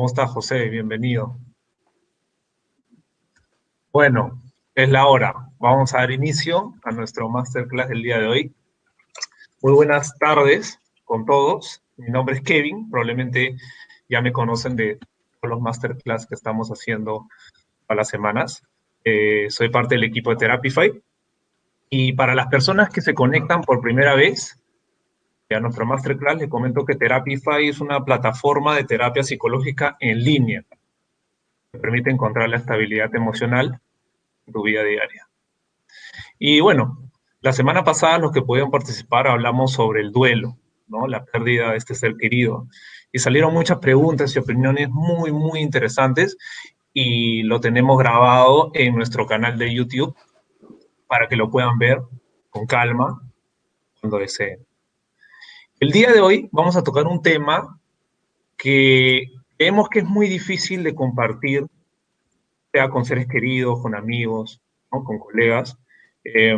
¿Cómo estás, José? Bienvenido. Bueno, es la hora. Vamos a dar inicio a nuestro masterclass del día de hoy. Muy buenas tardes con todos. Mi nombre es Kevin. Probablemente ya me conocen de todos los masterclass que estamos haciendo a las semanas. Soy parte del equipo de Therapify. Y para las personas que se conectan por primera vez a nuestro masterclass, les comento que Therapify es una plataforma de terapia psicológica en línea que permite encontrar la estabilidad emocional en tu vida diaria. Y bueno, la semana pasada los que pudieron participar hablamos sobre el duelo, ¿no? La pérdida de este ser querido. Y salieron muchas preguntas y opiniones muy, muy interesantes y lo tenemos grabado en nuestro canal de YouTube para que lo puedan ver con calma cuando deseen. El día de hoy vamos a tocar un tema que creemos que es muy difícil de compartir, sea con seres queridos, con amigos, ¿no? Con colegas. Eh,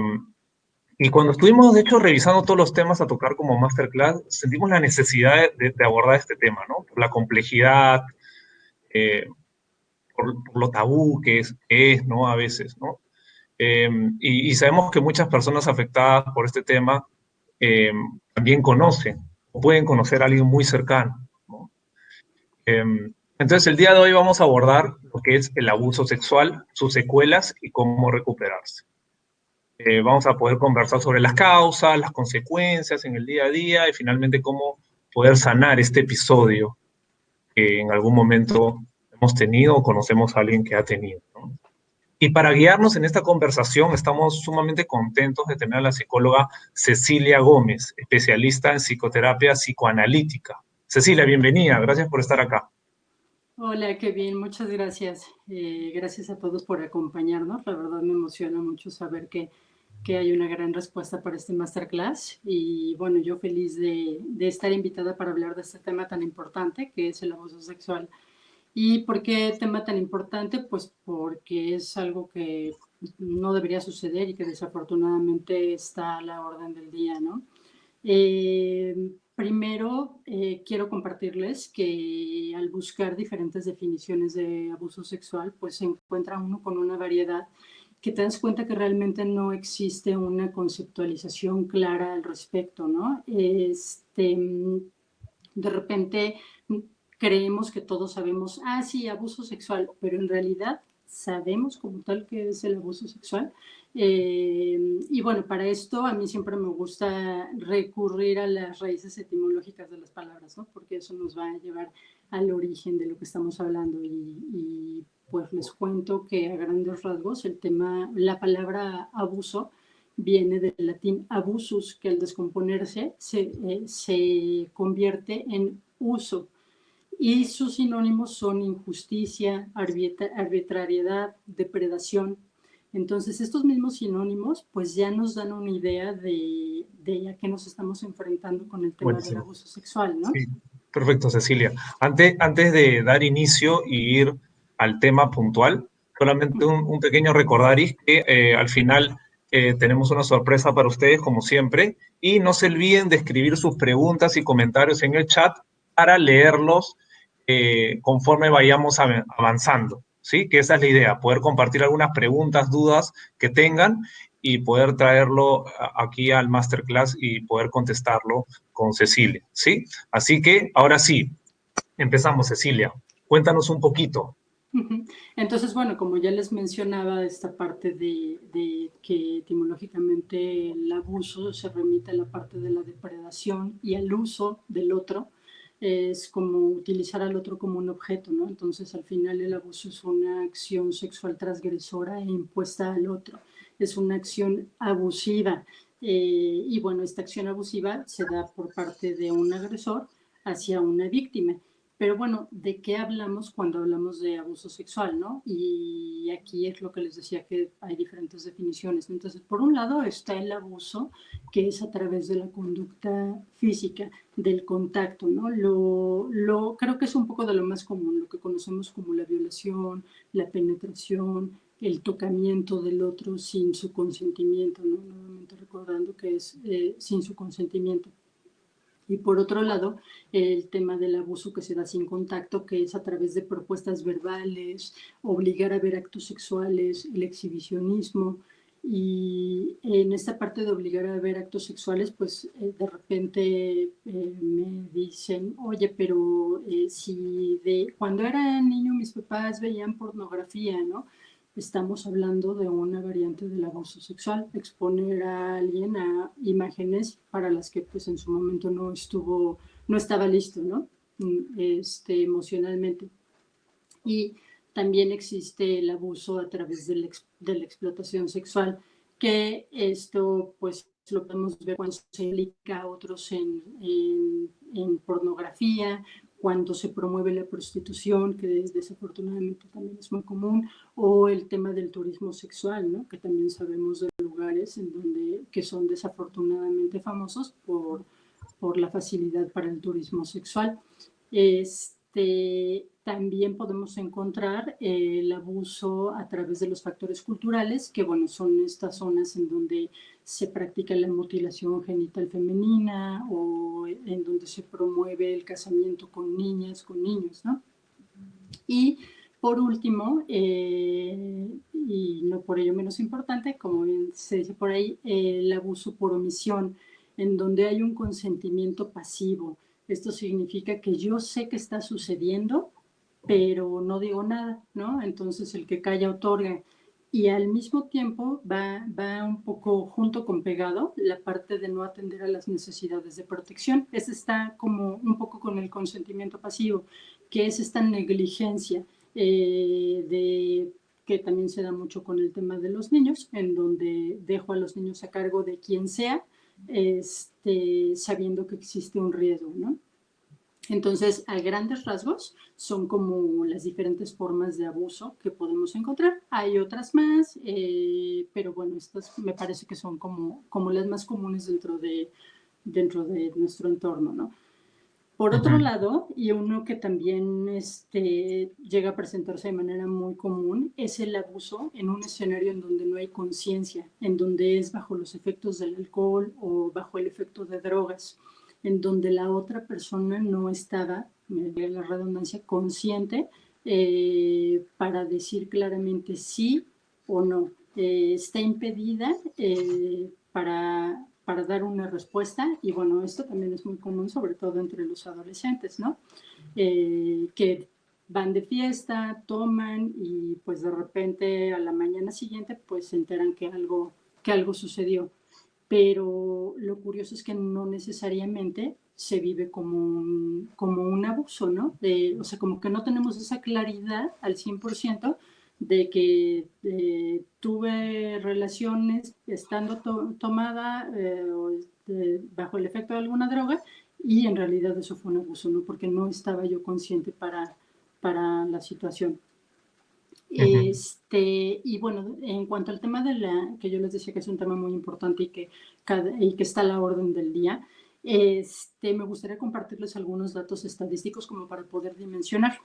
Y cuando estuvimos, de hecho, revisando todos los temas a tocar como masterclass, sentimos la necesidad de abordar este tema, ¿no? Por la complejidad, eh, por lo tabú que es, ¿no? A veces, ¿no? Y sabemos que muchas personas afectadas por este tema eh, también conocen o pueden conocer a alguien muy cercano, ¿no? Eh, entonces, el día de hoy vamos a abordar lo que es el abuso sexual, sus secuelas y cómo recuperarse. Vamos a poder conversar sobre las causas, las consecuencias en el día a día y finalmente cómo poder sanar este episodio que en algún momento hemos tenido o conocemos a alguien que ha tenido, ¿no? Y para guiarnos en esta conversación estamos sumamente contentos de tener a la psicóloga Cecilia Gómez, especialista en psicoterapia psicoanalítica. Cecilia, bienvenida, gracias por estar acá. Hola, qué bien, muchas gracias. Gracias a todos por acompañarnos. La verdad me emociona mucho saber que hay una gran respuesta para este masterclass. Y bueno, yo feliz de estar invitada para hablar de este tema tan importante que es el abuso sexual. ¿Y por qué tema tan importante? Pues porque es algo que no debería suceder y que desafortunadamente está a la orden del día, ¿no? Primero, quiero compartirles que al buscar diferentes definiciones de abuso sexual, pues se encuentra uno con una variedad que te das cuenta que realmente no existe una conceptualización clara al respecto, ¿no? De repente creemos que todos sabemos, sí, abuso sexual, pero en realidad sabemos como tal que es el abuso sexual. Y bueno, para esto a mí siempre me gusta recurrir a las raíces etimológicas de las palabras, ¿no? Porque eso nos va a llevar al origen de lo que estamos hablando. Y pues les cuento que a grandes rasgos la palabra abuso viene del latín abusus, que al descomponerse se convierte en uso. Y sus sinónimos son injusticia, arbitrariedad, depredación. Entonces, estos mismos sinónimos pues ya nos dan una idea de a qué nos estamos enfrentando con el tema del Buenísimo. abuso sexual, ¿no? Sí, perfecto, Cecilia. Antes de dar inicio y ir al tema puntual, solamente un pequeño recordaris que al final tenemos una sorpresa para ustedes, como siempre, y no se olviden de escribir sus preguntas y comentarios en el chat para leerlos conforme vayamos avanzando, ¿sí? Que esa es la idea, poder compartir algunas preguntas, dudas que tengan y poder traerlo aquí al masterclass y poder contestarlo con Cecilia, ¿sí? Así que ahora sí, empezamos, Cecilia. Cuéntanos un poquito. Entonces, bueno, como ya les mencionaba, esta parte de que etimológicamente el abuso se remite a la parte de la depredación y al uso del otro, es como utilizar al otro como un objeto, ¿no? Entonces, al final el abuso es una acción sexual transgresora e impuesta al otro, es una acción abusiva. Y bueno, esta acción abusiva se da por parte de un agresor hacia una víctima. Pero bueno, ¿de qué hablamos cuando hablamos de abuso sexual, no? Y aquí es lo que les decía que hay diferentes definiciones. Entonces, por un lado está el abuso, que es a través de la conducta física, del contacto, ¿no? Creo que es un poco de lo más común, lo que conocemos como la violación, la penetración, el tocamiento del otro sin su consentimiento, ¿no? Nuevamente recordando que es sin su consentimiento. Y por otro lado, el tema del abuso que se da sin contacto, que es a través de propuestas verbales, obligar a ver actos sexuales, el exhibicionismo. Y en esta parte de obligar a ver actos sexuales, pues de repente me dicen, oye, pero si cuando era niño mis papás veían pornografía, ¿no? Estamos hablando de una variante del abuso sexual, exponer a alguien a imágenes para las que pues en su momento no estaba listo, ¿no? Emocionalmente. Y también existe el abuso a través de la explotación sexual, que esto pues lo podemos ver cuando se implica a otros en pornografía, cuando se promueve la prostitución, que desafortunadamente también es muy común, o el tema del turismo sexual, ¿no? Que también sabemos de lugares que son desafortunadamente famosos por la facilidad para el turismo sexual. También podemos encontrar el abuso a través de los factores culturales, que bueno, son estas zonas en donde se practica la mutilación genital femenina o en donde se promueve el casamiento con niñas, con niños, ¿no? Y por último, y no por ello menos importante, como bien se dice por ahí, el abuso por omisión, en donde hay un consentimiento pasivo. Esto significa que yo sé que está sucediendo, pero no digo nada, ¿no? Entonces el que calla otorga. Y al mismo tiempo va un poco junto con pegado la parte de no atender a las necesidades de protección. Está como un poco con el consentimiento pasivo, que es esta negligencia que también se da mucho con el tema de los niños, en donde dejo a los niños a cargo de quien sea, sabiendo que existe un riesgo, ¿no? Entonces, a grandes rasgos, son como las diferentes formas de abuso que podemos encontrar. Hay otras más, pero bueno, estas me parece que son como las más comunes dentro de nuestro entorno, ¿no? Por otro lado, y uno que también llega a presentarse de manera muy común, es el abuso en un escenario en donde no hay conciencia, en donde es bajo los efectos del alcohol o bajo el efecto de drogas, en donde la otra persona no estaba, me da la redundancia, consciente para decir claramente sí o no. Está impedida para dar una respuesta, y bueno, esto también es muy común, sobre todo entre los adolescentes, ¿no? Que van de fiesta, toman y pues de repente a la mañana siguiente pues se enteran que algo sucedió. Pero lo curioso es que no necesariamente se vive como un abuso, ¿no? O sea, como que no tenemos esa claridad al 100% de que tuve relaciones estando tomada o bajo el efecto de alguna droga, y en realidad eso fue un abuso, ¿no? Porque no estaba yo consciente para la situación. Y bueno, en cuanto al tema que yo les decía que es un tema muy importante y que está a la orden del día, me gustaría compartirles algunos datos estadísticos como para poder dimensionar.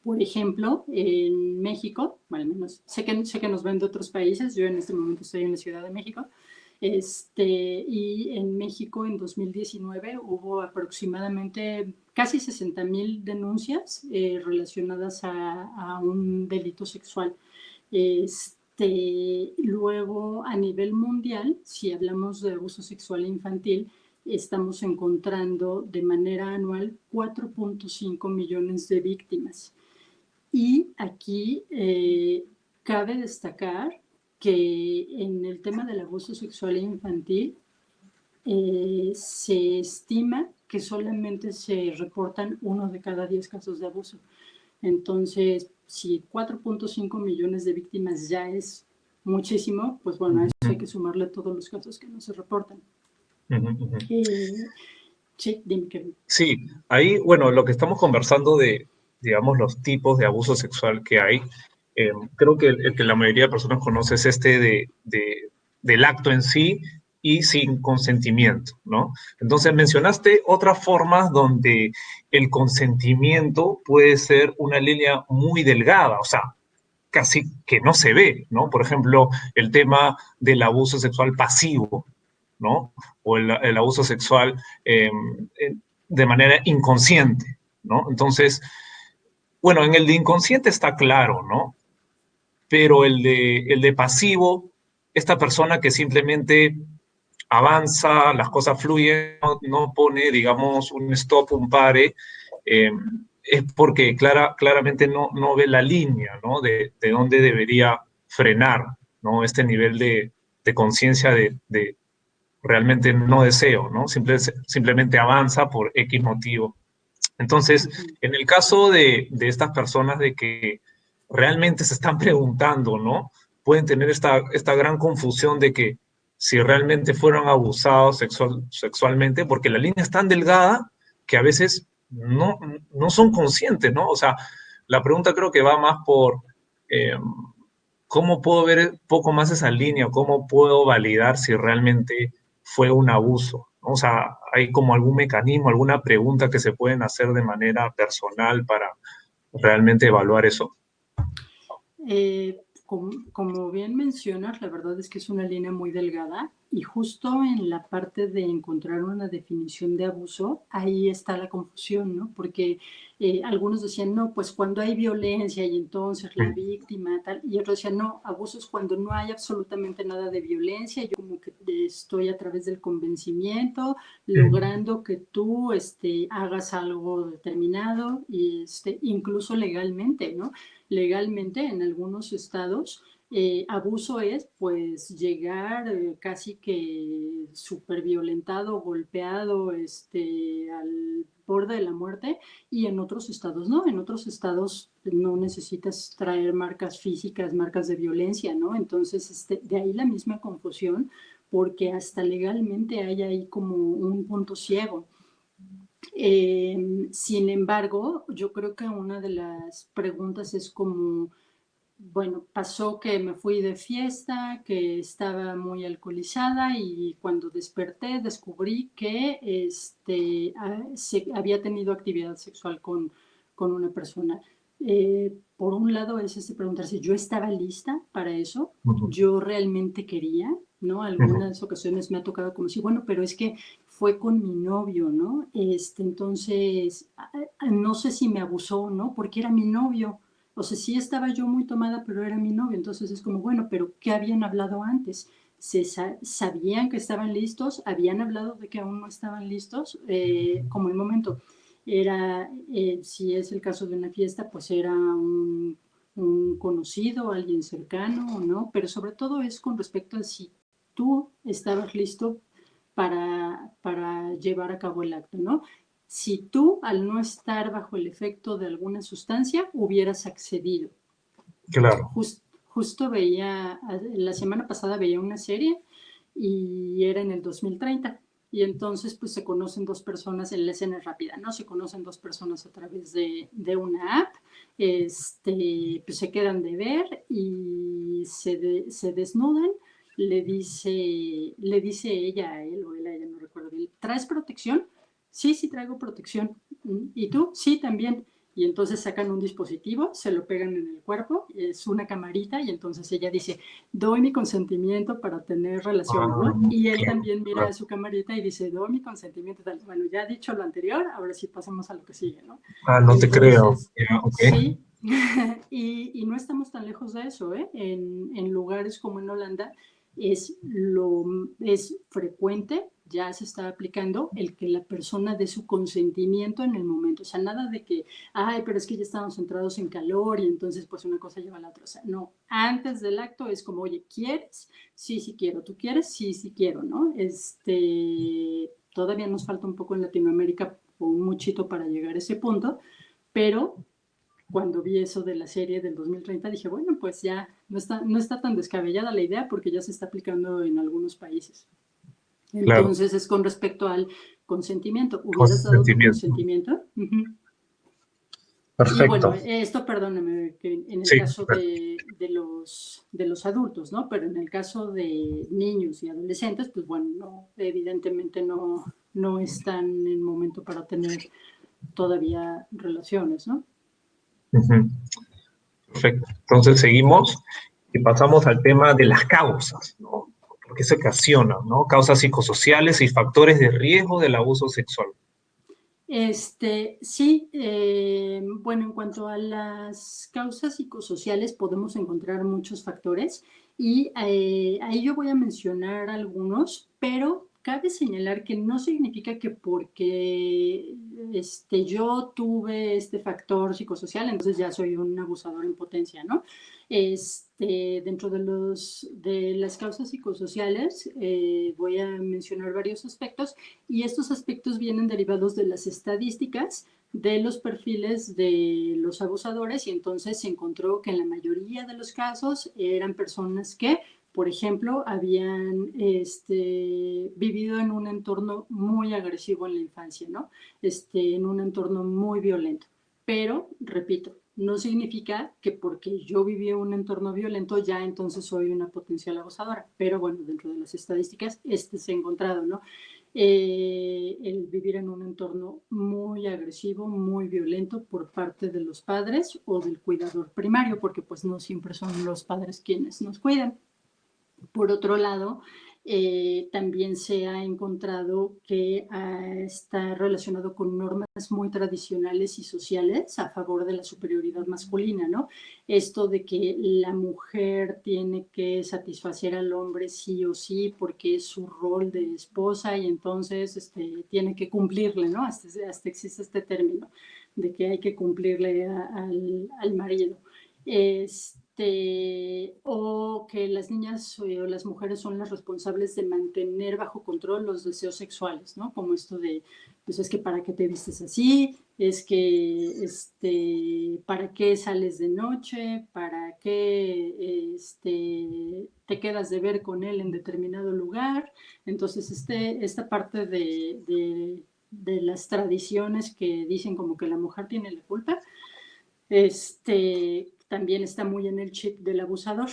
Por ejemplo, en México, bueno, al menos sé que nos ven de otros países, yo en este momento estoy en la Ciudad de México, y en México en 2019 hubo aproximadamente casi 60,000 denuncias relacionadas a un delito sexual. Luego, a nivel mundial, si hablamos de abuso sexual infantil, estamos encontrando de manera anual 4.5 millones de víctimas. Y aquí cabe destacar que en el tema del abuso sexual infantil se estima que solamente se reportan 1 de cada 10 casos de abuso. Entonces, si 4.5 millones de víctimas ya es muchísimo, pues bueno, a eso hay que sumarle todos los casos que no se reportan. Sí, dime, Kevin. Sí, ahí, bueno, lo que estamos conversando de, digamos, los tipos de abuso sexual que hay, creo que el que la mayoría de personas conoce es del acto en sí y sin consentimiento, ¿no? Entonces mencionaste otras formas donde el consentimiento puede ser una línea muy delgada, o sea, casi que no se ve, ¿no? Por ejemplo, el tema del abuso sexual pasivo, ¿no? O el abuso sexual de manera inconsciente, ¿no? Entonces, bueno, en el de inconsciente está claro, ¿no? Pero el de pasivo, esta persona que simplemente avanza, las cosas fluyen, no pone, digamos, un stop, un pare, eh, es porque claramente no ve la línea, ¿no? De dónde debería frenar, ¿no? Este nivel de conciencia de realmente no deseo, ¿no? Simplemente avanza por X motivo. Entonces, en el caso de estas personas de que realmente se están preguntando, ¿no? Pueden tener esta gran confusión de que si realmente fueron abusados sexualmente, porque la línea es tan delgada que a veces no son conscientes, ¿no? O sea, la pregunta creo que va más por eh, cómo puedo ver un poco más esa línea, cómo puedo validar si realmente fue un abuso, ¿no? O sea, hay como algún mecanismo, alguna pregunta que se pueden hacer de manera personal para realmente evaluar eso. Como bien mencionas, la verdad es que es una línea muy delgada y justo en la parte de encontrar una definición de abuso, ahí está la confusión, ¿no? Porque algunos decían, no, pues cuando hay violencia y entonces la víctima, tal, y otros decían, no, abuso es cuando no hay absolutamente nada de violencia, yo como que estoy a través del convencimiento, logrando que tú hagas algo determinado, y incluso legalmente, ¿no? Legalmente en algunos estados, abuso es pues llegar casi que súper violentado, golpeado, al borde de la muerte, y en otros estados no, en otros estados no necesitas traer marcas físicas, marcas de violencia, ¿no? Entonces, de ahí la misma confusión, porque hasta legalmente hay ahí como un punto ciego. Sin embargo, yo creo que una de las preguntas es como, bueno, pasó que me fui de fiesta, que estaba muy alcoholizada y cuando desperté descubrí que había tenido actividad sexual con una persona. Por un lado es preguntarse, ¿yo estaba lista para eso? ¿Yo realmente quería? ¿No? Algunas ocasiones me ha tocado como si, bueno, pero es que fue con mi novio, ¿no? Entonces, no sé si me abusó o no, porque era mi novio. O sea, sí estaba yo muy tomada, pero era mi novio. Entonces es como, bueno, pero ¿qué habían hablado antes? ¿Sabían que estaban listos? ¿Habían hablado de que aún no estaban listos? Como el momento era, si es el caso de una fiesta, pues era un conocido, alguien cercano, ¿no? Pero sobre todo es con respecto a si tú estabas listo para llevar a cabo el acto, ¿no? Si tú, al no estar bajo el efecto de alguna sustancia, hubieras accedido. Claro. Justo veía, la semana pasada veía una serie y era en el 2030. Y entonces, pues se conocen dos personas, en la escena rápida, ¿no? Se conocen dos personas a través de una app, pues se quedan de ver y se desnudan. Le dice ella a él, o él a ella, no recuerdo bien, ¿traes protección? Sí, sí traigo protección. ¿Y tú? Sí, también. Y entonces sacan un dispositivo, se lo pegan en el cuerpo, es una camarita, y entonces ella dice, doy mi consentimiento para tener relaciones, ¿no? Y él también mira a su camarita y dice, doy mi consentimiento. Tal. Bueno, ya dicho lo anterior, ahora sí pasamos a lo que sigue, ¿no? Ah, no te creo. Yeah, okay. Sí, y no estamos tan lejos de eso, ¿eh? En lugares como en Holanda es frecuente, ya se está aplicando el que la persona dé su consentimiento en el momento. O sea, nada de que, ay, pero es que ya estamos centrados en calor y entonces pues una cosa lleva a la otra. O sea, no, antes del acto es como, oye, ¿quieres? Sí, sí quiero. ¿Tú quieres? Sí, sí quiero, ¿no? Todavía nos falta un poco en Latinoamérica, un muchito para llegar a ese punto, pero cuando vi eso de la serie del 2030 dije, bueno, pues ya no está tan descabellada la idea porque ya se está aplicando en algunos países. Claro. Entonces es con respecto al consentimiento. ¿Hubieras dado tu Consentimiento. consentimiento? Y bueno, Perfecto. esto perdóname, que en el Sí, caso de los adultos, ¿no? Pero en el caso de niños y adolescentes, pues bueno, no, evidentemente no están en el momento para tener todavía relaciones, ¿no? perfecto. Entonces seguimos y pasamos al tema de las causas, ¿no? ¿Qué se ocasiona, ¿no? Causas psicosociales y factores de riesgo del abuso sexual. Sí, bueno, en cuanto a las causas psicosociales podemos encontrar muchos factores y ahí yo voy a mencionar algunos, pero cabe señalar que no significa que porque yo tuve este factor psicosocial, entonces ya soy un abusador en potencia, ¿no? Dentro de las causas psicosociales voy a mencionar varios aspectos y estos aspectos vienen derivados de las estadísticas de los perfiles de los abusadores y entonces se encontró que en la mayoría de los casos eran personas que, por ejemplo, habían vivido en un entorno muy agresivo en la infancia, ¿no? En un entorno muy violento. Pero, repito, no significa que porque yo viví un entorno violento ya entonces soy una potencial abusadora. Pero bueno, dentro de las estadísticas se ha encontrado, ¿no? El vivir en un entorno muy agresivo, muy violento por parte de los padres o del cuidador primario, porque pues no siempre son los padres quienes nos cuidan. Por otro lado, también se ha encontrado que está relacionado con normas muy tradicionales y sociales a favor de la superioridad masculina, ¿no? Esto de que la mujer tiene que satisfacer al hombre sí o sí porque es su rol de esposa y entonces tiene que cumplirle, ¿no? Hasta existe este término de que hay que cumplirle al marido. O que las niñas o las mujeres son las responsables de mantener bajo control los deseos sexuales, ¿no? Como esto de, pues es que para qué te vistes así, es que, para qué sales de noche, para qué, te quedas de ver con él en determinado lugar. Entonces, esta parte de las tradiciones que dicen como que la mujer tiene la culpa, también está muy en el chip del abusador.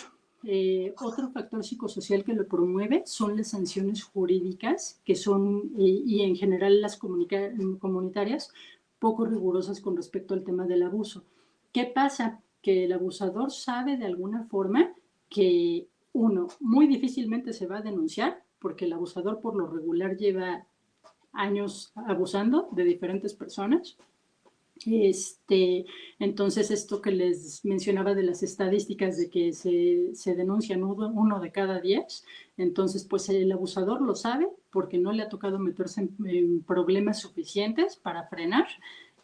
Otro factor psicosocial que lo promueve son las sanciones jurídicas, que son, y en general las comunitarias, poco rigurosas con respecto al tema del abuso. ¿Qué pasa? Que el abusador sabe de alguna forma que, uno, muy difícilmente se va a denunciar, porque el abusador por lo regular lleva años abusando de diferentes personas. Entonces, esto que les mencionaba de las estadísticas de que se denuncian 1 de cada 10, entonces pues el abusador lo sabe porque no le ha tocado meterse en problemas suficientes para frenar.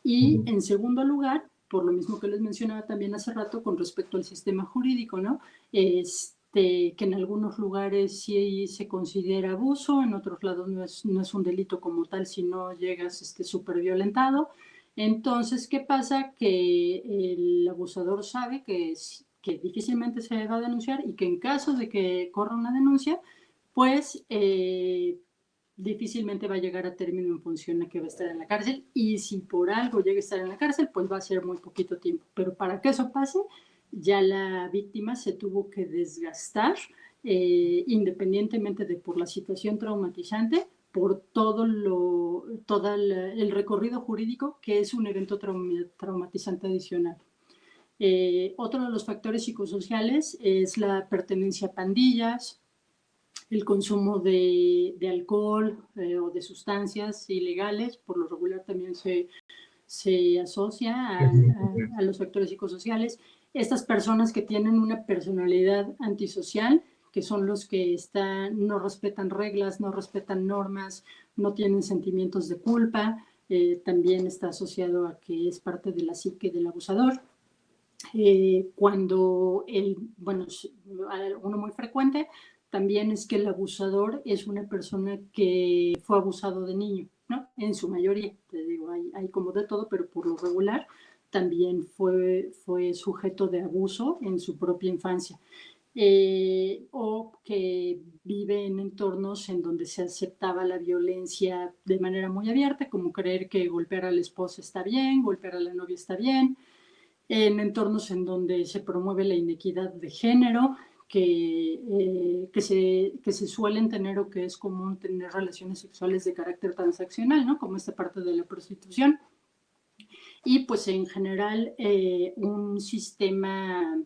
Y en segundo lugar, por lo mismo que les mencionaba también hace rato con respecto al sistema jurídico, ¿no? Que en algunos lugares sí se considera abuso, en otros lados no es un delito como tal si no llegas súper violentado. Entonces, ¿qué pasa? Que el abusador sabe que difícilmente se va a denunciar y que en caso de que corra una denuncia, pues difícilmente va a llegar a término en función a que va a estar en la cárcel y si por algo llega a estar en la cárcel, pues va a ser muy poquito tiempo. Pero para que eso pase, ya la víctima se tuvo que desgastar independientemente de por la situación traumatizante, por todo el recorrido jurídico que es un evento traumatizante adicional. Otro de los factores psicosociales es la pertenencia a pandillas, el consumo de alcohol o de sustancias ilegales, por lo regular también se asocia a los factores psicosociales. Estas personas que tienen una personalidad antisocial, que son los que no respetan reglas, no respetan normas, no tienen sentimientos de culpa, también está asociado a que es parte de la psique del abusador. Uno muy frecuente también es que el abusador es una persona que fue abusado de niño, ¿no? En su mayoría, te digo, hay como de todo, pero por lo regular también fue sujeto de abuso en su propia infancia. O que vive en entornos en donde se aceptaba la violencia de manera muy abierta, como creer que golpear a la esposa está bien, golpear a la novia está bien, en entornos en donde se promueve la inequidad de género, que se suelen tener o que es común tener relaciones sexuales de carácter transaccional, ¿no? Como esta parte de la prostitución. Y pues en general un sistema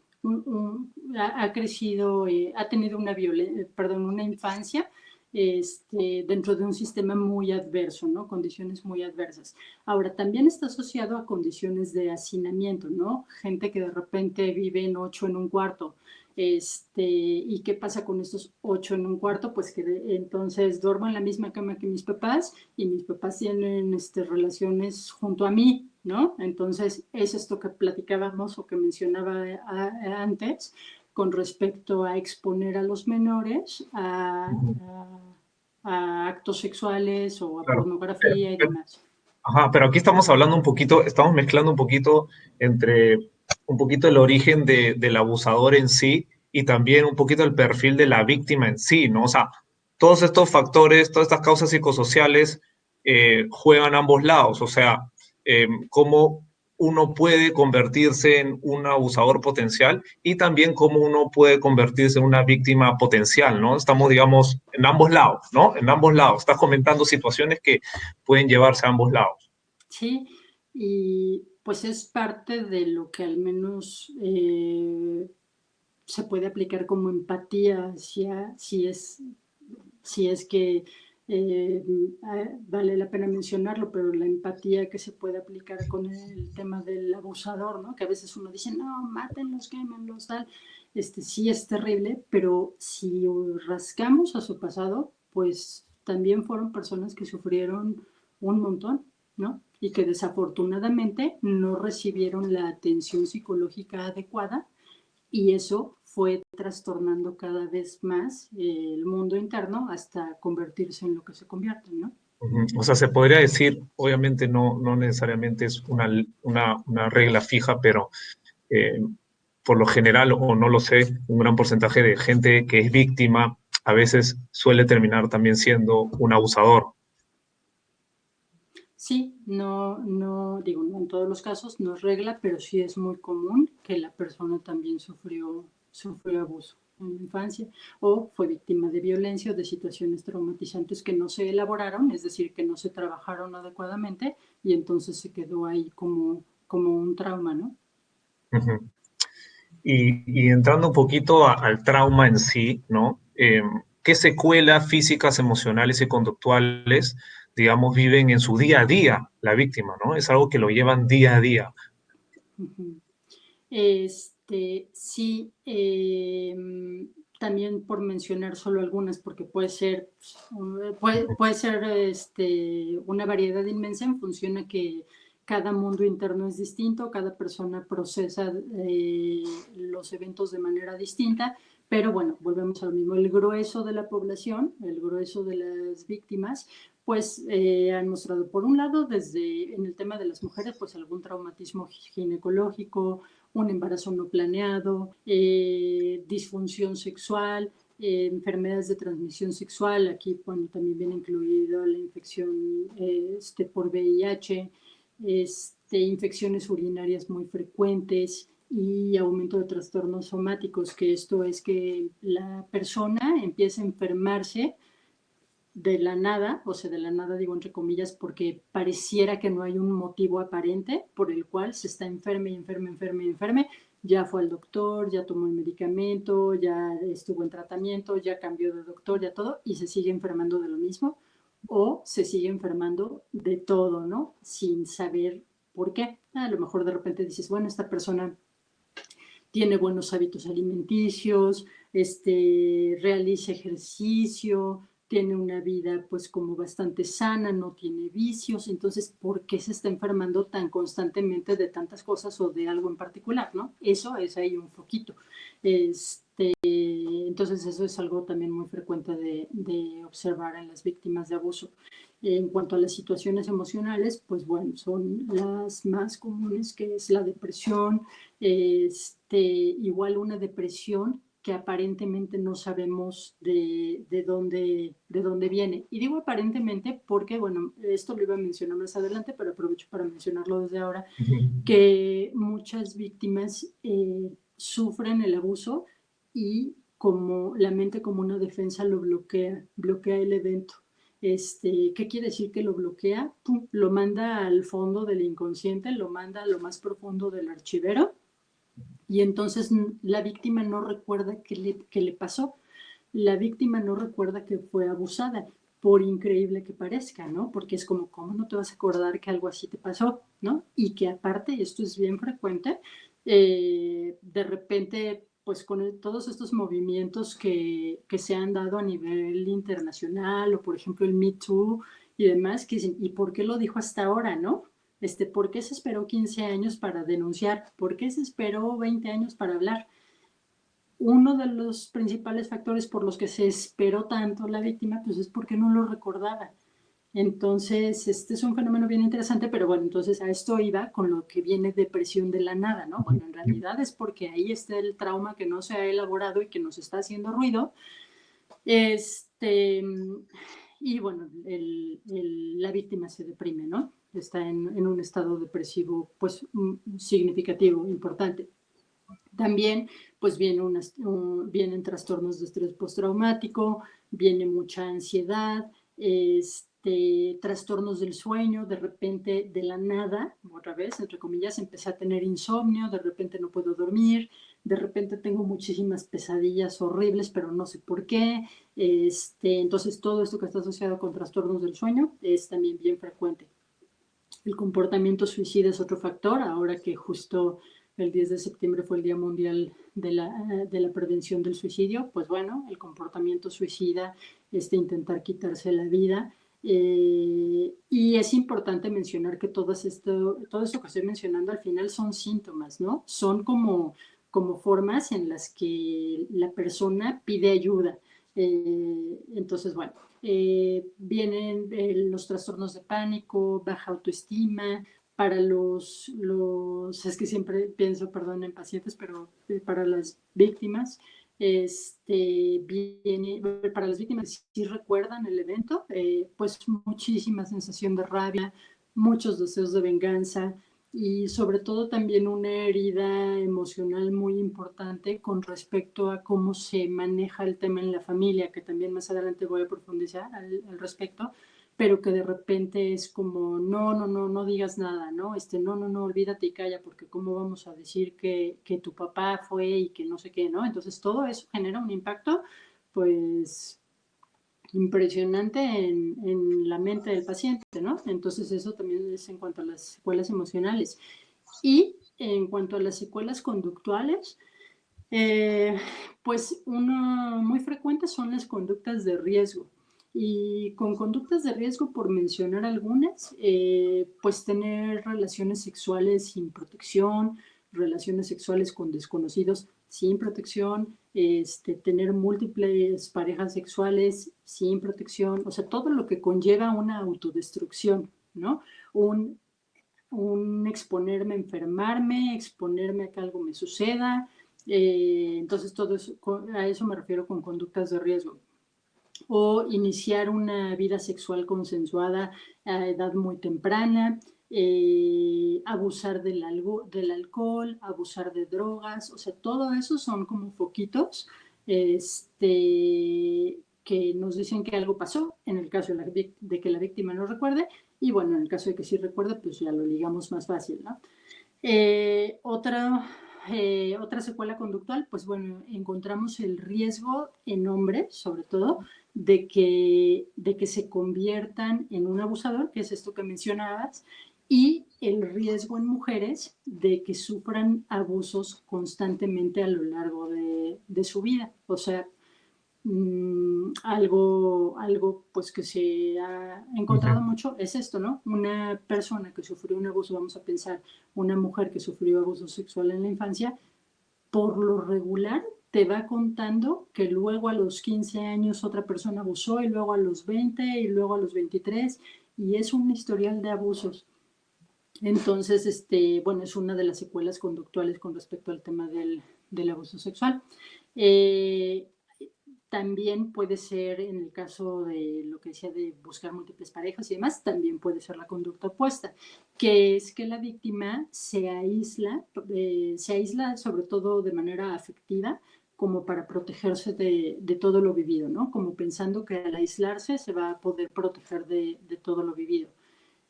ha crecido, ha tenido una infancia dentro de un sistema muy adverso, ¿no? Condiciones muy adversas. Ahora, también está asociado a condiciones de hacinamiento, ¿no? Gente que de repente vive en 8 en un cuarto. ¿Y qué pasa con estos 8 en un cuarto? Pues que entonces duermo en la misma cama que mis papás y mis papás tienen relaciones junto a mí, ¿no? Entonces, es esto que platicábamos o que mencionaba antes con respecto a exponer a los menores a actos sexuales o a Claro. pornografía y demás. Ajá, pero aquí estamos hablando un poquito, estamos mezclando un poquito entre un poquito el origen del abusador en sí y también un poquito el perfil de la víctima en sí, ¿no? O sea, todos estos factores, todas estas causas psicosociales juegan a ambos lados, o sea, cómo uno puede convertirse en un abusador potencial y también cómo uno puede convertirse en una víctima potencial, ¿no? Estamos, digamos, en ambos lados, ¿no? En ambos lados. Estás comentando situaciones que pueden llevarse a ambos lados. Sí, y pues es parte de lo que al menos se puede aplicar como empatía hacia si es que vale la pena mencionarlo, pero la empatía que se puede aplicar con el tema del abusador, ¿no? Que a veces uno dice, no, mátenlos, quémenlos, tal. Sí es terrible, pero si rascamos a su pasado, pues también fueron personas que sufrieron un montón, ¿no? Y que desafortunadamente no recibieron la atención psicológica adecuada y eso fue trastornando cada vez más el mundo interno hasta convertirse en lo que se convierte, ¿no? O sea, se podría decir, obviamente no necesariamente es una regla fija, pero eh, por lo general, o no lo sé, un gran porcentaje de gente que es víctima a veces suele terminar también siendo un abusador. Sí, digo, no en todos los casos, no es regla, pero sí es muy común que la persona también sufrió abuso en la infancia o fue víctima de violencia o de situaciones traumatizantes que no se elaboraron, es decir, que no se trabajaron adecuadamente y entonces se quedó ahí como un trauma, ¿no? Ujú. Y entrando un poquito al trauma en sí, ¿no? ¿Qué secuelas físicas, emocionales y conductuales, digamos, viven en su día a día la víctima, ¿no? Es algo que lo llevan día a día. Ujú. Sí, también por mencionar solo algunas, porque puede ser una variedad inmensa en función a que cada mundo interno es distinto, cada persona procesa los eventos de manera distinta, pero bueno, volvemos a lo mismo. El grueso de la población, el grueso de las víctimas, pues han mostrado, por un lado, desde en el tema de las mujeres, pues algún traumatismo ginecológico, un embarazo no planeado, disfunción sexual, enfermedades de transmisión sexual, aquí bueno, también viene incluida la infección por VIH, infecciones urinarias muy frecuentes y aumento de trastornos somáticos, que esto es que la persona empieza a enfermarse de la nada, o sea, de la nada digo entre comillas, porque pareciera que no hay un motivo aparente por el cual se está enferme y enferme, enferme y enferme. Ya fue al doctor, ya tomó el medicamento, ya estuvo en tratamiento, ya cambió de doctor, ya todo, y se sigue enfermando de lo mismo, o se sigue enfermando de todo, ¿no? Sin saber por qué. A lo mejor de repente dices, bueno, esta persona tiene buenos hábitos alimenticios, realiza ejercicio, tiene una vida pues como bastante sana, no tiene vicios, entonces, ¿por qué se está enfermando tan constantemente de tantas cosas o de algo en particular, no? Eso es ahí un foquito. Entonces, eso es algo también muy frecuente de observar en las víctimas de abuso. En cuanto a las situaciones emocionales, pues bueno, son las más comunes, que es la depresión, igual una depresión que aparentemente no sabemos de dónde viene. Y digo aparentemente porque, bueno, esto lo iba a mencionar más adelante, pero aprovecho para mencionarlo desde ahora, que muchas víctimas sufren el abuso y como la mente como una defensa lo bloquea el evento. ¿Qué quiere decir que lo bloquea? ¡Pum! Lo manda al fondo del inconsciente, lo manda a lo más profundo del archivero y entonces la víctima no recuerda qué le pasó. La víctima no recuerda que fue abusada, por increíble que parezca, ¿no? Porque es como, ¿cómo no te vas a acordar que algo así te pasó, ¿no? Y que aparte, esto es bien frecuente, de repente, pues con todos estos movimientos que se han dado a nivel internacional, o por ejemplo el Me Too y demás, que dicen, ¿y por qué lo dijo hasta ahora, no? ¿Por qué se esperó 15 años para denunciar? ¿Por qué se esperó 20 años para hablar? Uno de los principales factores por los que se esperó tanto la víctima, pues es porque no lo recordaba. Entonces, este es un fenómeno bien interesante, pero bueno, entonces a esto iba con lo que viene depresión de la nada, ¿no? Bueno, en realidad es porque ahí está el trauma que no se ha elaborado y que nos está haciendo ruido. Este, y bueno, la víctima se deprime, ¿no? Está en un estado depresivo, pues, significativo, importante. También, pues vienen trastornos de estrés postraumático, viene mucha ansiedad, trastornos del sueño, de repente de la nada, otra vez, entre comillas, empecé a tener insomnio, de repente no puedo dormir, de repente tengo muchísimas pesadillas horribles, pero no sé por qué. Entonces, todo esto que está asociado con trastornos del sueño es también bien frecuente. El comportamiento suicida es otro factor, ahora que justo el 10 de septiembre fue el Día Mundial de la Prevención del Suicidio, pues bueno, el comportamiento suicida, intentar quitarse la vida. Y es importante mencionar que todo esto que estoy mencionando al final son síntomas, ¿no? Son como formas en las que la persona pide ayuda. Entonces, bueno, vienen los trastornos de pánico, baja autoestima, para es que siempre pienso, perdón, en pacientes, pero para las víctimas, para las víctimas que sí recuerdan el evento, pues muchísima sensación de rabia, muchos deseos de venganza, y sobre todo también una herida emocional muy importante con respecto a cómo se maneja el tema en la familia, que también más adelante voy a profundizar al respecto, pero que de repente es como, no digas nada, ¿no? No, olvídate y calla, porque cómo vamos a decir que tu papá fue y que no sé qué, ¿no? Entonces todo eso genera un impacto, pues, impresionante en la mente del paciente, ¿no? Entonces eso también es en cuanto a las secuelas emocionales. Y en cuanto a las secuelas conductuales, pues uno muy frecuente son las conductas de riesgo. Y con conductas de riesgo, por mencionar algunas, pues tener relaciones sexuales sin protección, relaciones sexuales con desconocidos sin protección, tener múltiples parejas sexuales sin protección, o sea, todo lo que conlleva una autodestrucción, ¿no? Un exponerme a enfermarme, exponerme a que algo me suceda. Entonces, todo eso, a eso me refiero con conductas de riesgo. O iniciar una vida sexual consensuada a edad muy temprana, abusar del alcohol, abusar de drogas, o sea, todo eso son como foquitos que nos dicen que algo pasó, en el caso de que la víctima no recuerde, y bueno, en el caso de que sí recuerde, pues ya lo ligamos más fácil, ¿no? Otra secuela conductual, pues bueno, encontramos el riesgo en hombres, sobre todo, de que se conviertan en un abusador, que es esto que mencionabas, y el riesgo en mujeres de que sufran abusos constantemente a lo largo de su vida. O sea, algo pues que se ha encontrado mucho es esto, ¿no? Una persona que sufrió un abuso, vamos a pensar, una mujer que sufrió abuso sexual en la infancia, por lo regular te va contando que luego a los 15 años otra persona abusó y luego a los 20 y luego a los 23 y es un historial de abusos. Entonces, bueno, es una de las secuelas conductuales con respecto al tema del abuso sexual. También puede ser, en el caso de lo que decía de buscar múltiples parejas y demás, también puede ser la conducta opuesta, que es que la víctima se aísla sobre todo de manera afectiva, como para protegerse de todo lo vivido, ¿no? Como pensando que al aislarse se va a poder proteger de todo lo vivido.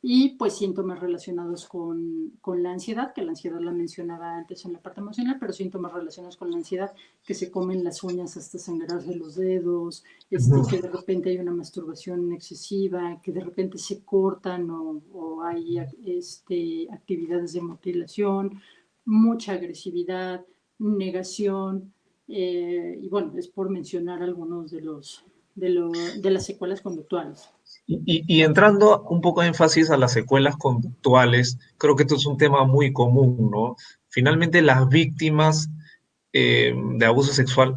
Y pues síntomas relacionados con la ansiedad, que la ansiedad la mencionaba antes en la parte emocional, pero síntomas relacionados con la ansiedad, que se comen las uñas hasta sangrarse los dedos, que de repente hay una masturbación excesiva, que de repente se cortan o hay actividades de mutilación, mucha agresividad, negación, y bueno, es por mencionar algunos de las secuelas conductuales. Y entrando un poco de énfasis a las secuelas conductuales, creo que esto es un tema muy común, ¿no? Finalmente, las víctimas de abuso sexual,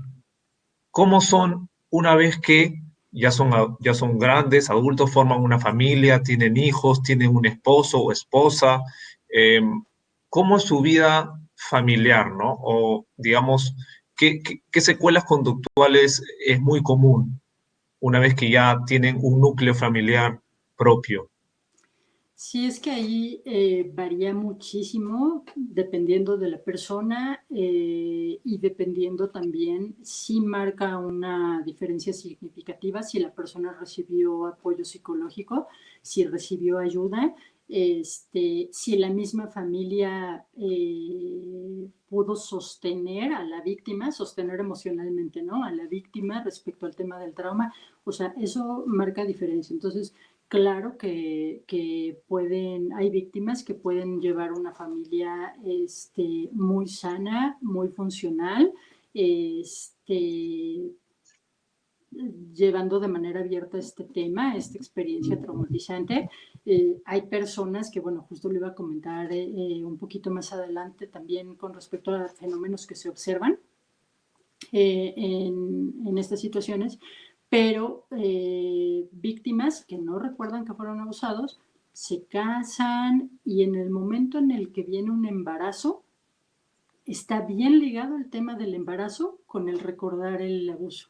¿cómo son una vez que ya son grandes, adultos, forman una familia, tienen hijos, tienen un esposo o esposa? Eh, ¿Cómo es su vida familiar, ¿no? O, digamos, ¿qué secuelas conductuales es muy común una vez que ya tienen un núcleo familiar propio? Sí, es que ahí varía muchísimo dependiendo de la persona y dependiendo también si marca una diferencia significativa, si la persona recibió apoyo psicológico, si recibió ayuda, si la misma familia pudo sostener a la víctima, sostener emocionalmente, ¿no? A la víctima respecto al tema del trauma. O sea, eso marca diferencia. Entonces, claro que hay víctimas que pueden llevar una familia muy sana, muy funcional, llevando de manera abierta este tema, esta experiencia traumatizante. Hay personas que, bueno, justo lo iba a comentar un poquito más adelante también con respecto a fenómenos que se observan en estas situaciones, pero víctimas que no recuerdan que fueron abusados, se casan y en el momento en el que viene un embarazo, está bien ligado el tema del embarazo con el recordar el abuso.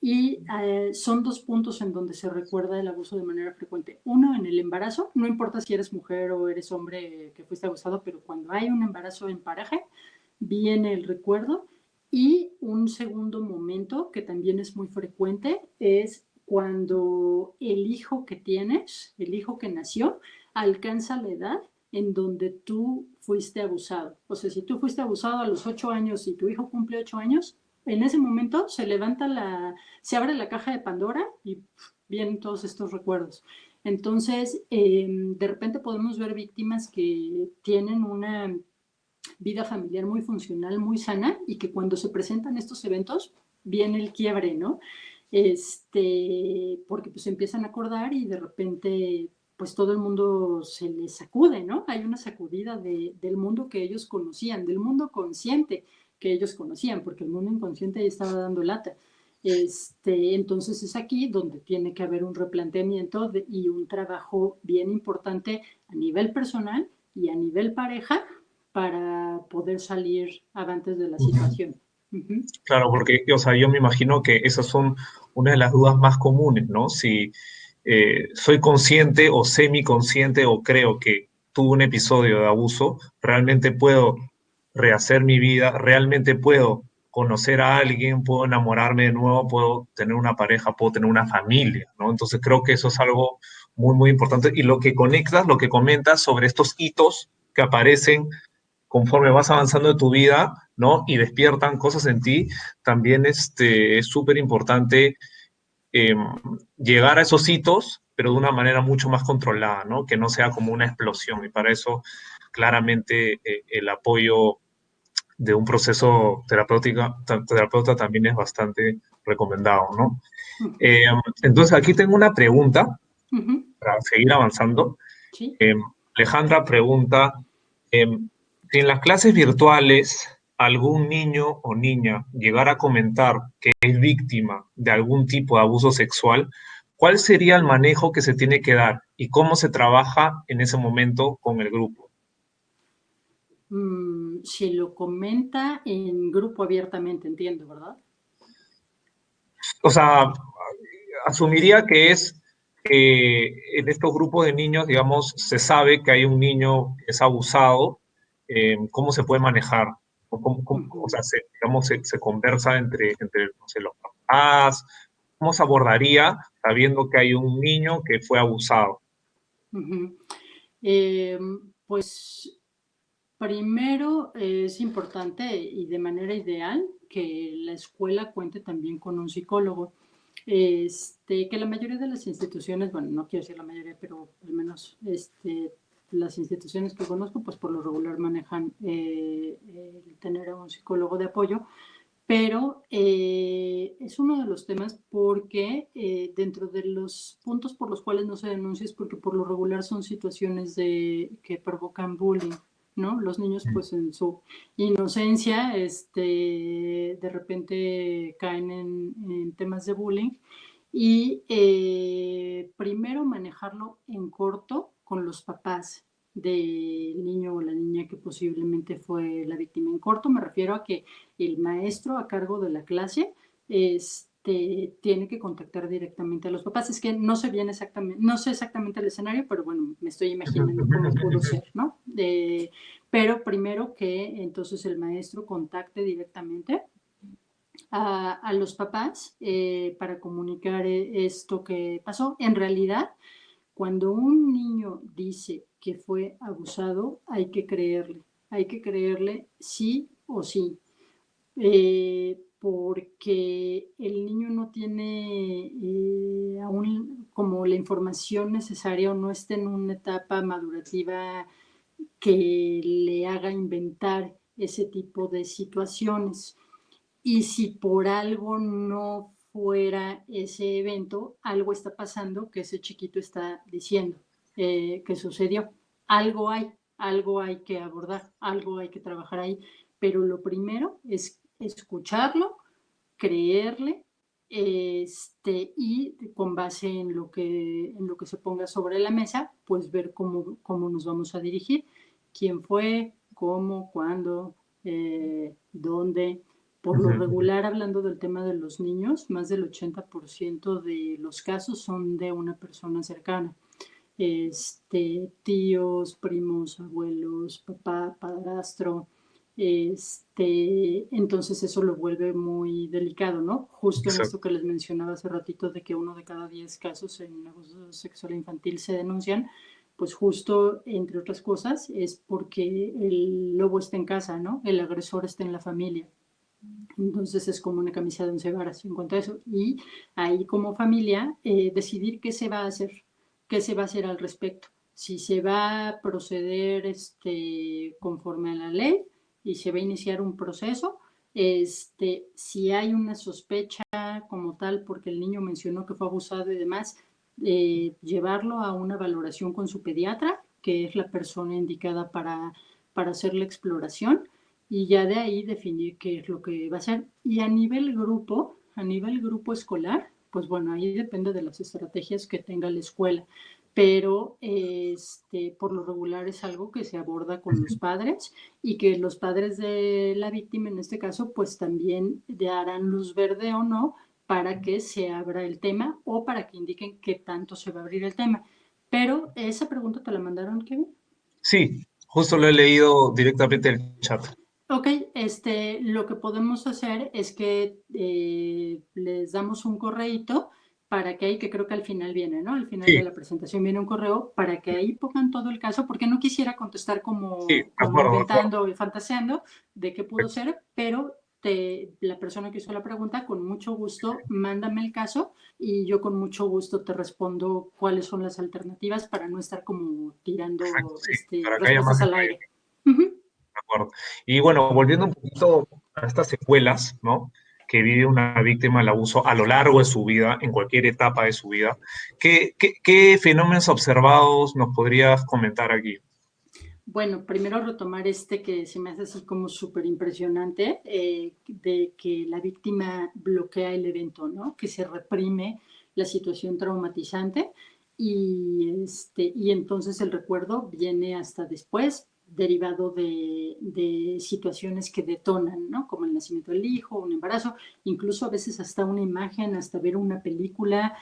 Y son dos puntos en donde se recuerda el abuso de manera frecuente. Uno, en el embarazo, no importa si eres mujer o eres hombre que fuiste abusado, pero cuando hay un embarazo en pareja, viene el recuerdo. Y un segundo momento que también es muy frecuente es cuando el hijo que tienes, el hijo que nació, alcanza la edad en donde tú fuiste abusado. O sea, si tú fuiste abusado a los 8 años y tu hijo cumple 8 años, en ese momento se abre la caja de Pandora y vienen todos estos recuerdos. Entonces, de repente podemos ver víctimas que tienen una vida familiar muy funcional, muy sana, y que cuando se presentan estos eventos viene el quiebre, ¿no? Porque pues empiezan a acordar y de repente pues todo el mundo se les sacude, ¿no? Hay una sacudida del mundo que ellos conocían, del mundo consciente que ellos conocían, porque el mundo inconsciente ya estaba dando lata. Entonces es aquí donde tiene que haber un replanteamiento y un trabajo bien importante a nivel personal y a nivel pareja para poder salir avantes de la situación. Uh-huh. Claro, porque, o sea, yo me imagino que esas son una de las dudas más comunes, ¿no? Si soy consciente o semiconsciente o creo que tuve un episodio de abuso, realmente puedo rehacer mi vida, realmente puedo conocer a alguien, puedo enamorarme de nuevo, puedo tener una pareja, puedo tener una familia, ¿no? Entonces creo que eso es algo muy, muy importante. Y lo que conectas, lo que comentas sobre estos hitos que aparecen conforme vas avanzando en tu vida, ¿no? Y despiertan cosas en ti, también es súper importante eh, llegar a esos hitos, pero de una manera mucho más controlada, ¿no? Que no sea como una explosión. Y para eso, claramente, el apoyo de un proceso terapeuta también es bastante recomendado, ¿no? Uh-huh. Eh, entonces, aquí tengo una pregunta Uh-huh. para seguir avanzando. Sí. Eh, Alejandra pregunta, eh, si en las clases virtuales algún niño o niña llegara a comentar que es víctima de algún tipo de abuso sexual, ¿cuál sería el manejo que se tiene que dar y cómo se trabaja en ese momento con el grupo? Si lo comenta en grupo abiertamente, entiendo, ¿verdad? O sea, asumiría que es que en estos grupos de niños, digamos, se sabe que hay un niño que es abusado, ¿cómo se puede manejar? O Uh-huh. sea, digamos, se conversa entre no sé, los papás, ¿cómo se abordaría sabiendo que hay un niño que fue abusado? Ujú. Pues primero es importante y de manera ideal que la escuela cuente también con un psicólogo. Que la mayoría de las instituciones, bueno, no quiero decir la mayoría, pero al menos las instituciones que conozco, pues por lo regular manejan el tener a un psicólogo de apoyo, pero es uno de los temas porque dentro de los puntos por los cuales no se denuncia es porque por lo regular son situaciones que provocan bullying, ¿no? Los niños pues en su inocencia de repente caen en temas de bullying y primero manejarlo en corto con los papás del niño o la niña que posiblemente fue la víctima. En corto me refiero a que el maestro a cargo de la clase tiene que contactar directamente a los papás. Es que no sé bien exactamente, no sé exactamente el escenario, pero bueno, me estoy imaginando cómo pudo ser, ¿no? Pero primero que entonces el maestro contacte directamente a los papás para comunicar esto que pasó. En realidad, cuando un niño dice que fue abusado, hay que creerle sí o sí, porque el niño no tiene aún como la información necesaria o no está en una etapa madurativa que le haga inventar ese tipo de situaciones. Y si por algo no fuera ese evento, algo está pasando que ese chiquito está diciendo que sucedió. Algo hay que abordar, algo hay que trabajar ahí. Pero lo primero es escucharlo, creerle, y con base en lo que se ponga sobre la mesa, pues ver cómo nos vamos a dirigir, quién fue, cómo, cuándo, dónde. Por lo regular, hablando del tema de los niños, más del 80% de los casos son de una persona cercana. Tíos, primos, abuelos, papá, padrastro. Entonces eso lo vuelve muy delicado, ¿no? Justo en Exacto. esto que les mencionaba hace ratito de que 1 de cada 10 casos en abuso sexual infantil se denuncian, pues justo, entre otras cosas, es porque el lobo está en casa, ¿no? El agresor está en la familia. Entonces es como una camisa de 11 varas en cuanto a eso. Y ahí como familia decidir qué se va a hacer, qué se va a hacer al respecto. Si se va a proceder conforme a la ley y se va a iniciar un proceso, si hay una sospecha como tal, porque el niño mencionó que fue abusado y demás, llevarlo a una valoración con su pediatra, que es la persona indicada para hacer la exploración y ya de ahí definir qué es lo que va a hacer. Y a nivel grupo escolar, pues bueno, ahí depende de las estrategias que tenga la escuela, pero por lo regular es algo que se aborda con los padres y que los padres de la víctima, en este caso, pues también darán luz verde o no para que se abra el tema o para que indiquen qué tanto se va a abrir el tema. Pero esa pregunta te la mandaron, Kevin. Sí, justo lo he leído directamente en el chat. Ok, lo que podemos hacer es que les damos un correíto para que ahí, que creo que al final viene, ¿no? Al final de Sí, la presentación viene un correo para que ahí pongan todo el caso, porque no quisiera contestar sí, de como acuerdo, de acuerdo. inventando y fantaseando de qué pudo ser, pero la persona que hizo la pregunta, con mucho gusto, mándame el caso y yo con mucho gusto te respondo cuáles son las alternativas para no estar como tirando Perfecto, sí, para que haya más respuestas al detalle, aire. Ujú. de acuerdo. Y bueno, volviendo un poquito a estas secuelas, ¿no? Que vive una víctima del abuso a lo largo de su vida, en cualquier etapa de su vida. ¿Qué fenómenos observados nos podrías comentar aquí? Bueno, primero retomar que se me hace así como súper impresionante, de que la víctima bloquea el evento, ¿no? Que se reprime la situación traumatizante y entonces el recuerdo viene hasta después, derivado de situaciones que detonan, ¿no? Como el nacimiento del hijo, un embarazo, incluso a veces hasta una imagen, hasta ver una película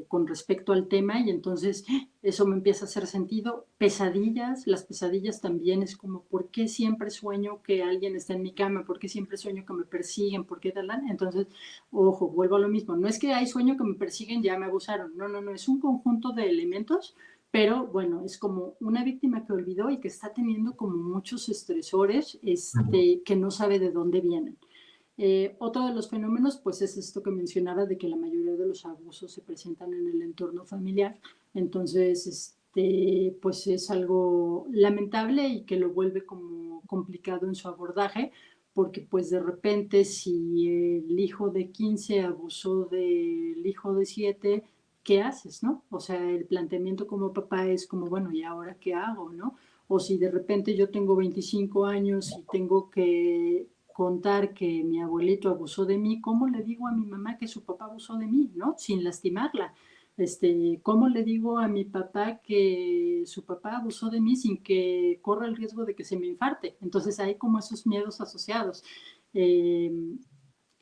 con respecto al tema, y entonces eso me empieza a hacer sentido. Pesadillas, las pesadillas también es como, ¿por qué siempre sueño que alguien está en mi cama? ¿Por qué siempre sueño que me persiguen? ¿Por qué tal? Entonces, ojo, vuelvo a lo mismo, no es que hay sueño que me persiguen, ya me abusaron, no, no, no, es un conjunto de elementos, pero bueno, es como una víctima que olvidó y que está teniendo como muchos estresores que no sabe de dónde vienen. Otro de los fenómenos, pues es esto que mencionaba de que la mayoría de los abusos se presentan en el entorno familiar. Entonces, pues es algo lamentable y que lo vuelve como complicado en su abordaje, porque pues de repente si el hijo de 15 abusó del hijo de 7, ¿qué haces, no? O sea, el planteamiento como papá es como, bueno, ¿y ahora qué hago, no? O si de repente yo tengo 25 años y tengo que contar que mi abuelito abusó de mí, ¿cómo le digo a mi mamá que su papá abusó de mí, no? Sin lastimarla. ¿Cómo le digo a mi papá que su papá abusó de mí sin que corra el riesgo de que se me infarte? Entonces hay como esos miedos asociados.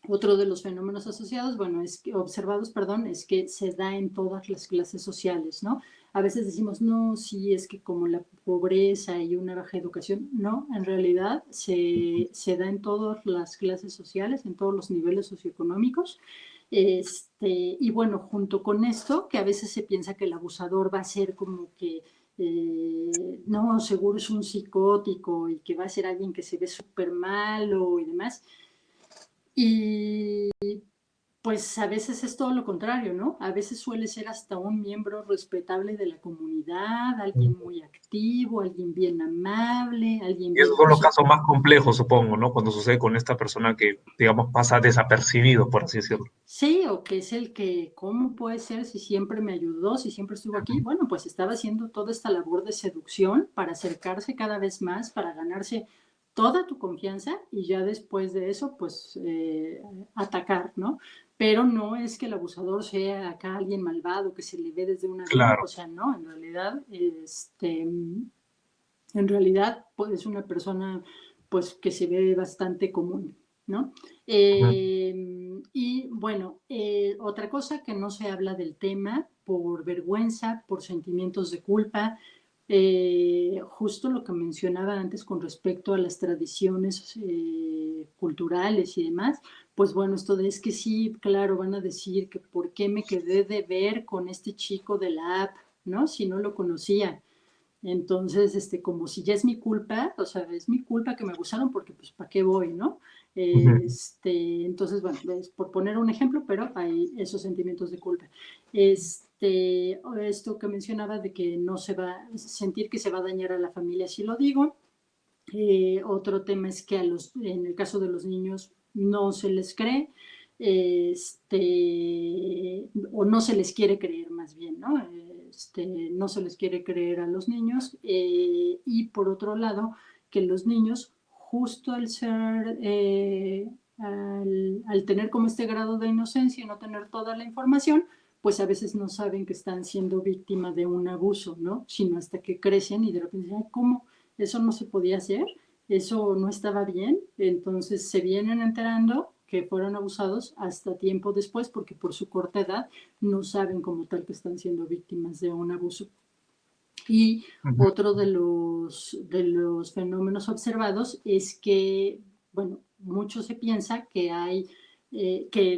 Otro de los fenómenos asociados, bueno, observados, perdón, es que se da en todas las clases sociales, ¿no? A veces decimos, no, sí, es que como la pobreza y una baja educación, no, en realidad se da en todas las clases sociales, en todos los niveles socioeconómicos. Y bueno, junto con esto, que a veces se piensa que el abusador va a ser como que no, seguro es un psicótico y que va a ser alguien que se ve súper malo y demás. Y pues a veces es todo lo contrario, ¿no? A veces suele ser hasta un miembro respetable de la comunidad, alguien muy activo, alguien bien amable, alguien Y bien esos son los justo. casos más complejos, supongo, ¿no? Cuando sucede con esta persona que, digamos, pasa desapercibido, por así decirlo. Sí, o que es el que, ¿cómo puede ser si siempre me ayudó, si siempre estuvo aquí? Bueno, pues estaba haciendo toda esta labor de seducción para acercarse cada vez más, para ganarse toda tu confianza y ya después de eso, pues atacar, ¿no? Pero no es que el abusador sea acá alguien malvado que se le ve desde una vena, o Claro. sea, no, en realidad, pues es una persona pues que se ve bastante común, ¿no? Y bueno, otra cosa que no se habla del tema por vergüenza, por sentimientos de culpa, justo lo que mencionaba antes con respecto a las tradiciones culturales y demás, pues bueno, esto de es que sí, claro, van a decir que por qué me quedé de ver con este chico de la app, ¿no? Si no lo conocía. Entonces, como si ya es mi culpa, o sea, es mi culpa que me abusaron porque, pues, ¿para qué voy, no? Entonces, bueno, es por poner un ejemplo, pero hay esos sentimientos de culpa. Esto que mencionaba de que no se va, sentir que se va a dañar a la familia si lo digo. Otro tema es que en el caso de los niños no se les cree, o no se les quiere creer más bien, ¿no? No se les quiere creer a los niños. Y por otro lado, que los niños, justo al tener como este grado de inocencia y no tener toda la información, pues a veces no saben que están siendo víctimas de un abuso, ¿no? Sino hasta que crecen y de repente dicen, ¿cómo? Eso no se podía hacer, eso no estaba bien, entonces se vienen enterando que fueron abusados hasta tiempo después porque por su corta edad no saben como tal que están siendo víctimas de un abuso. Y otro de los fenómenos observados es que, bueno, mucho se piensa que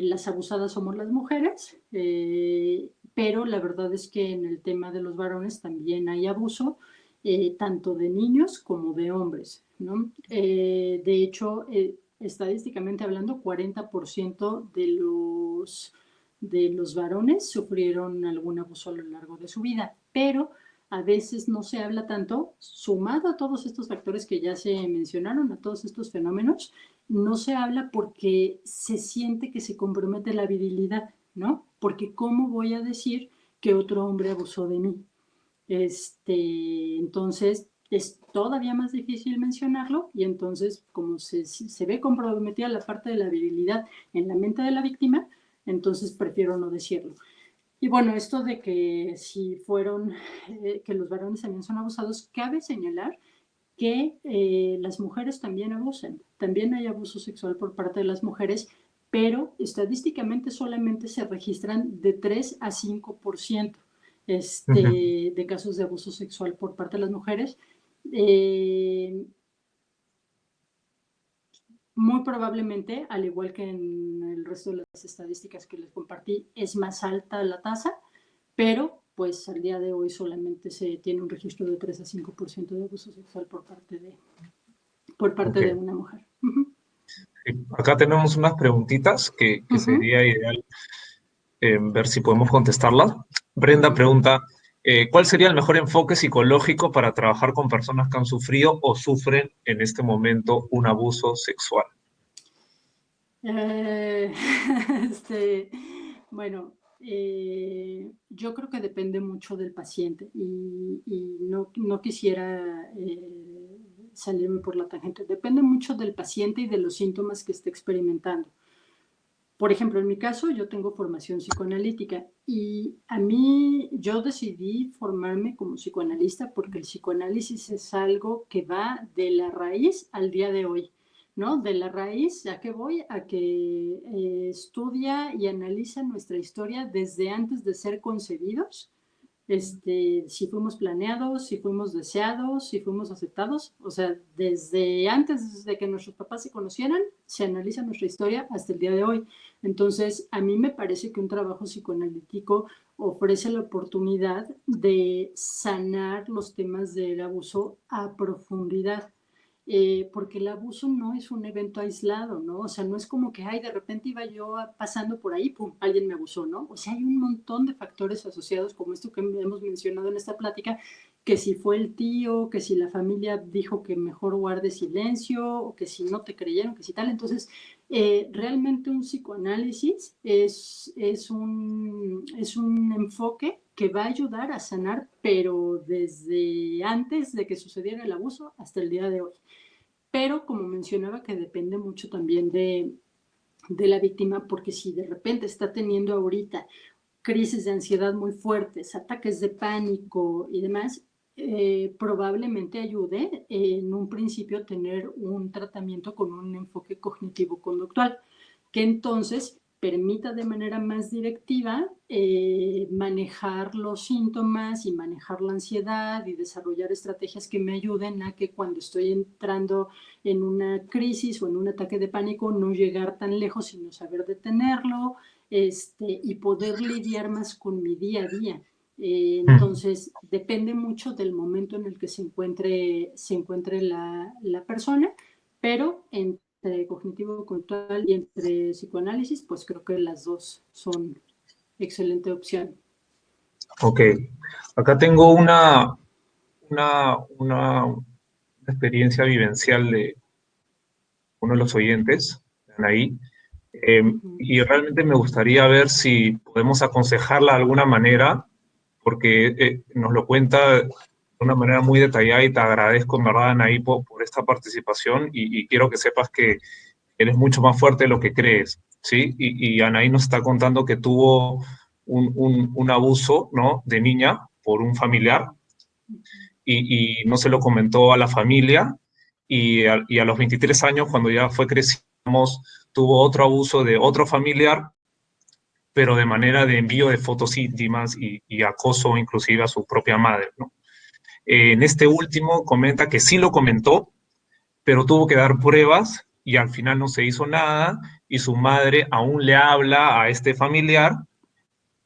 las abusadas somos las mujeres, pero la verdad es que en el tema de los varones también hay abuso, tanto de niños como de hombres, ¿no? De hecho, estadísticamente hablando, 40% de los varones sufrieron algún abuso a lo largo de su vida, pero a veces no se habla tanto, sumado a todos estos factores que ya se mencionaron, a todos estos fenómenos, no se habla porque se siente que se compromete la virilidad, ¿no? Porque ¿cómo voy a decir que otro hombre abusó de mí? Entonces, es todavía más difícil mencionarlo y entonces, como se ve comprometida la parte de la virilidad en la mente de la víctima, entonces prefiero no decirlo. Y bueno, esto de que si fueron, que los varones también son abusados, cabe señalar que las mujeres también abusan. También hay abuso sexual por parte de las mujeres, pero estadísticamente solamente se registran de 3 a 5% Ujú. de casos de abuso sexual por parte de las mujeres. Eh, Muy probablemente, al igual que en el resto de las estadísticas que les compartí, es más alta la tasa, pero pues al día de hoy solamente se tiene un registro de 3 a 5% de abuso sexual por Ok. parte de una mujer. Uh-huh. Sí. Acá tenemos unas preguntitas que Uh-huh. sería ideal ver si podemos contestarlas. Brenda Uh-huh. pregunta, ¿cuál sería el mejor enfoque psicológico para trabajar con personas que han sufrido o sufren en este momento un abuso sexual? Eh, este, bueno, yo creo que depende mucho del paciente y no quisiera salirme por la tangente. Depende mucho del paciente y de los síntomas que esté experimentando. Por ejemplo, en mi caso, yo tengo formación psicoanalítica y a mí yo decidí formarme como psicoanalista porque el psicoanálisis es algo que va de la raíz al día de hoy, ¿no? De la raíz, ¿a qué voy? A que estudia y analiza nuestra historia desde antes de ser concebidos, si fuimos planeados, si fuimos deseados, si fuimos aceptados, o sea, desde antes de que nuestros papás se conocieran, se analiza nuestra historia hasta el día de hoy. Entonces, a mí me parece que un trabajo psicoanalítico ofrece la oportunidad de sanar los temas del abuso a profundidad. Porque el abuso no es un evento aislado, ¿no? O sea, no es como que, ay, de repente iba yo pasando por ahí, pum, alguien me abusó, ¿no? O sea, hay un montón de factores asociados, como esto que hemos mencionado en esta plática, que si fue el tío, que si la familia dijo que mejor guarde silencio, o que si no te creyeron, que si tal. Entonces, realmente un psicoanálisis es un enfoque que va a ayudar a sanar, pero desde antes de que sucediera el abuso hasta el día de hoy. Pero como mencionaba, que depende mucho también de la víctima, porque si de repente está teniendo ahorita crisis de ansiedad muy fuertes, ataques de pánico y demás, probablemente ayude en un principio tener un tratamiento con un enfoque cognitivo-conductual, que entonces permita de manera más directiva manejar los síntomas y manejar la ansiedad y desarrollar estrategias que me ayuden a que cuando estoy entrando en una crisis o en un ataque de pánico no llegar tan lejos, sino saber detenerlo, y poder lidiar más con mi día a día. Mm. Entonces, depende mucho del momento en el que se encuentre la persona, pero entre cognitivo conductual y entre psicoanálisis, pues creo que las dos son excelente opción. Ok, acá tengo una experiencia vivencial de uno de los oyentes, Anaí, Uh-huh. y realmente me gustaría ver si podemos aconsejarla de alguna manera, porque nos lo cuenta de una manera muy detallada y te agradezco en verdad, Anaí, por esta participación y quiero que sepas que eres mucho más fuerte de lo que crees, ¿sí? Y Anaí nos está contando que tuvo un abuso, ¿no? De niña por un familiar y no se lo comentó a la familia y a los 23 años, cuando ya fue creciendo, tuvo otro abuso de otro familiar, pero de manera de envío de fotos íntimas y acoso inclusive a su propia madre, ¿no? En este último comenta que sí lo comentó, pero tuvo que dar pruebas y al final no se hizo nada y su madre aún le habla a este familiar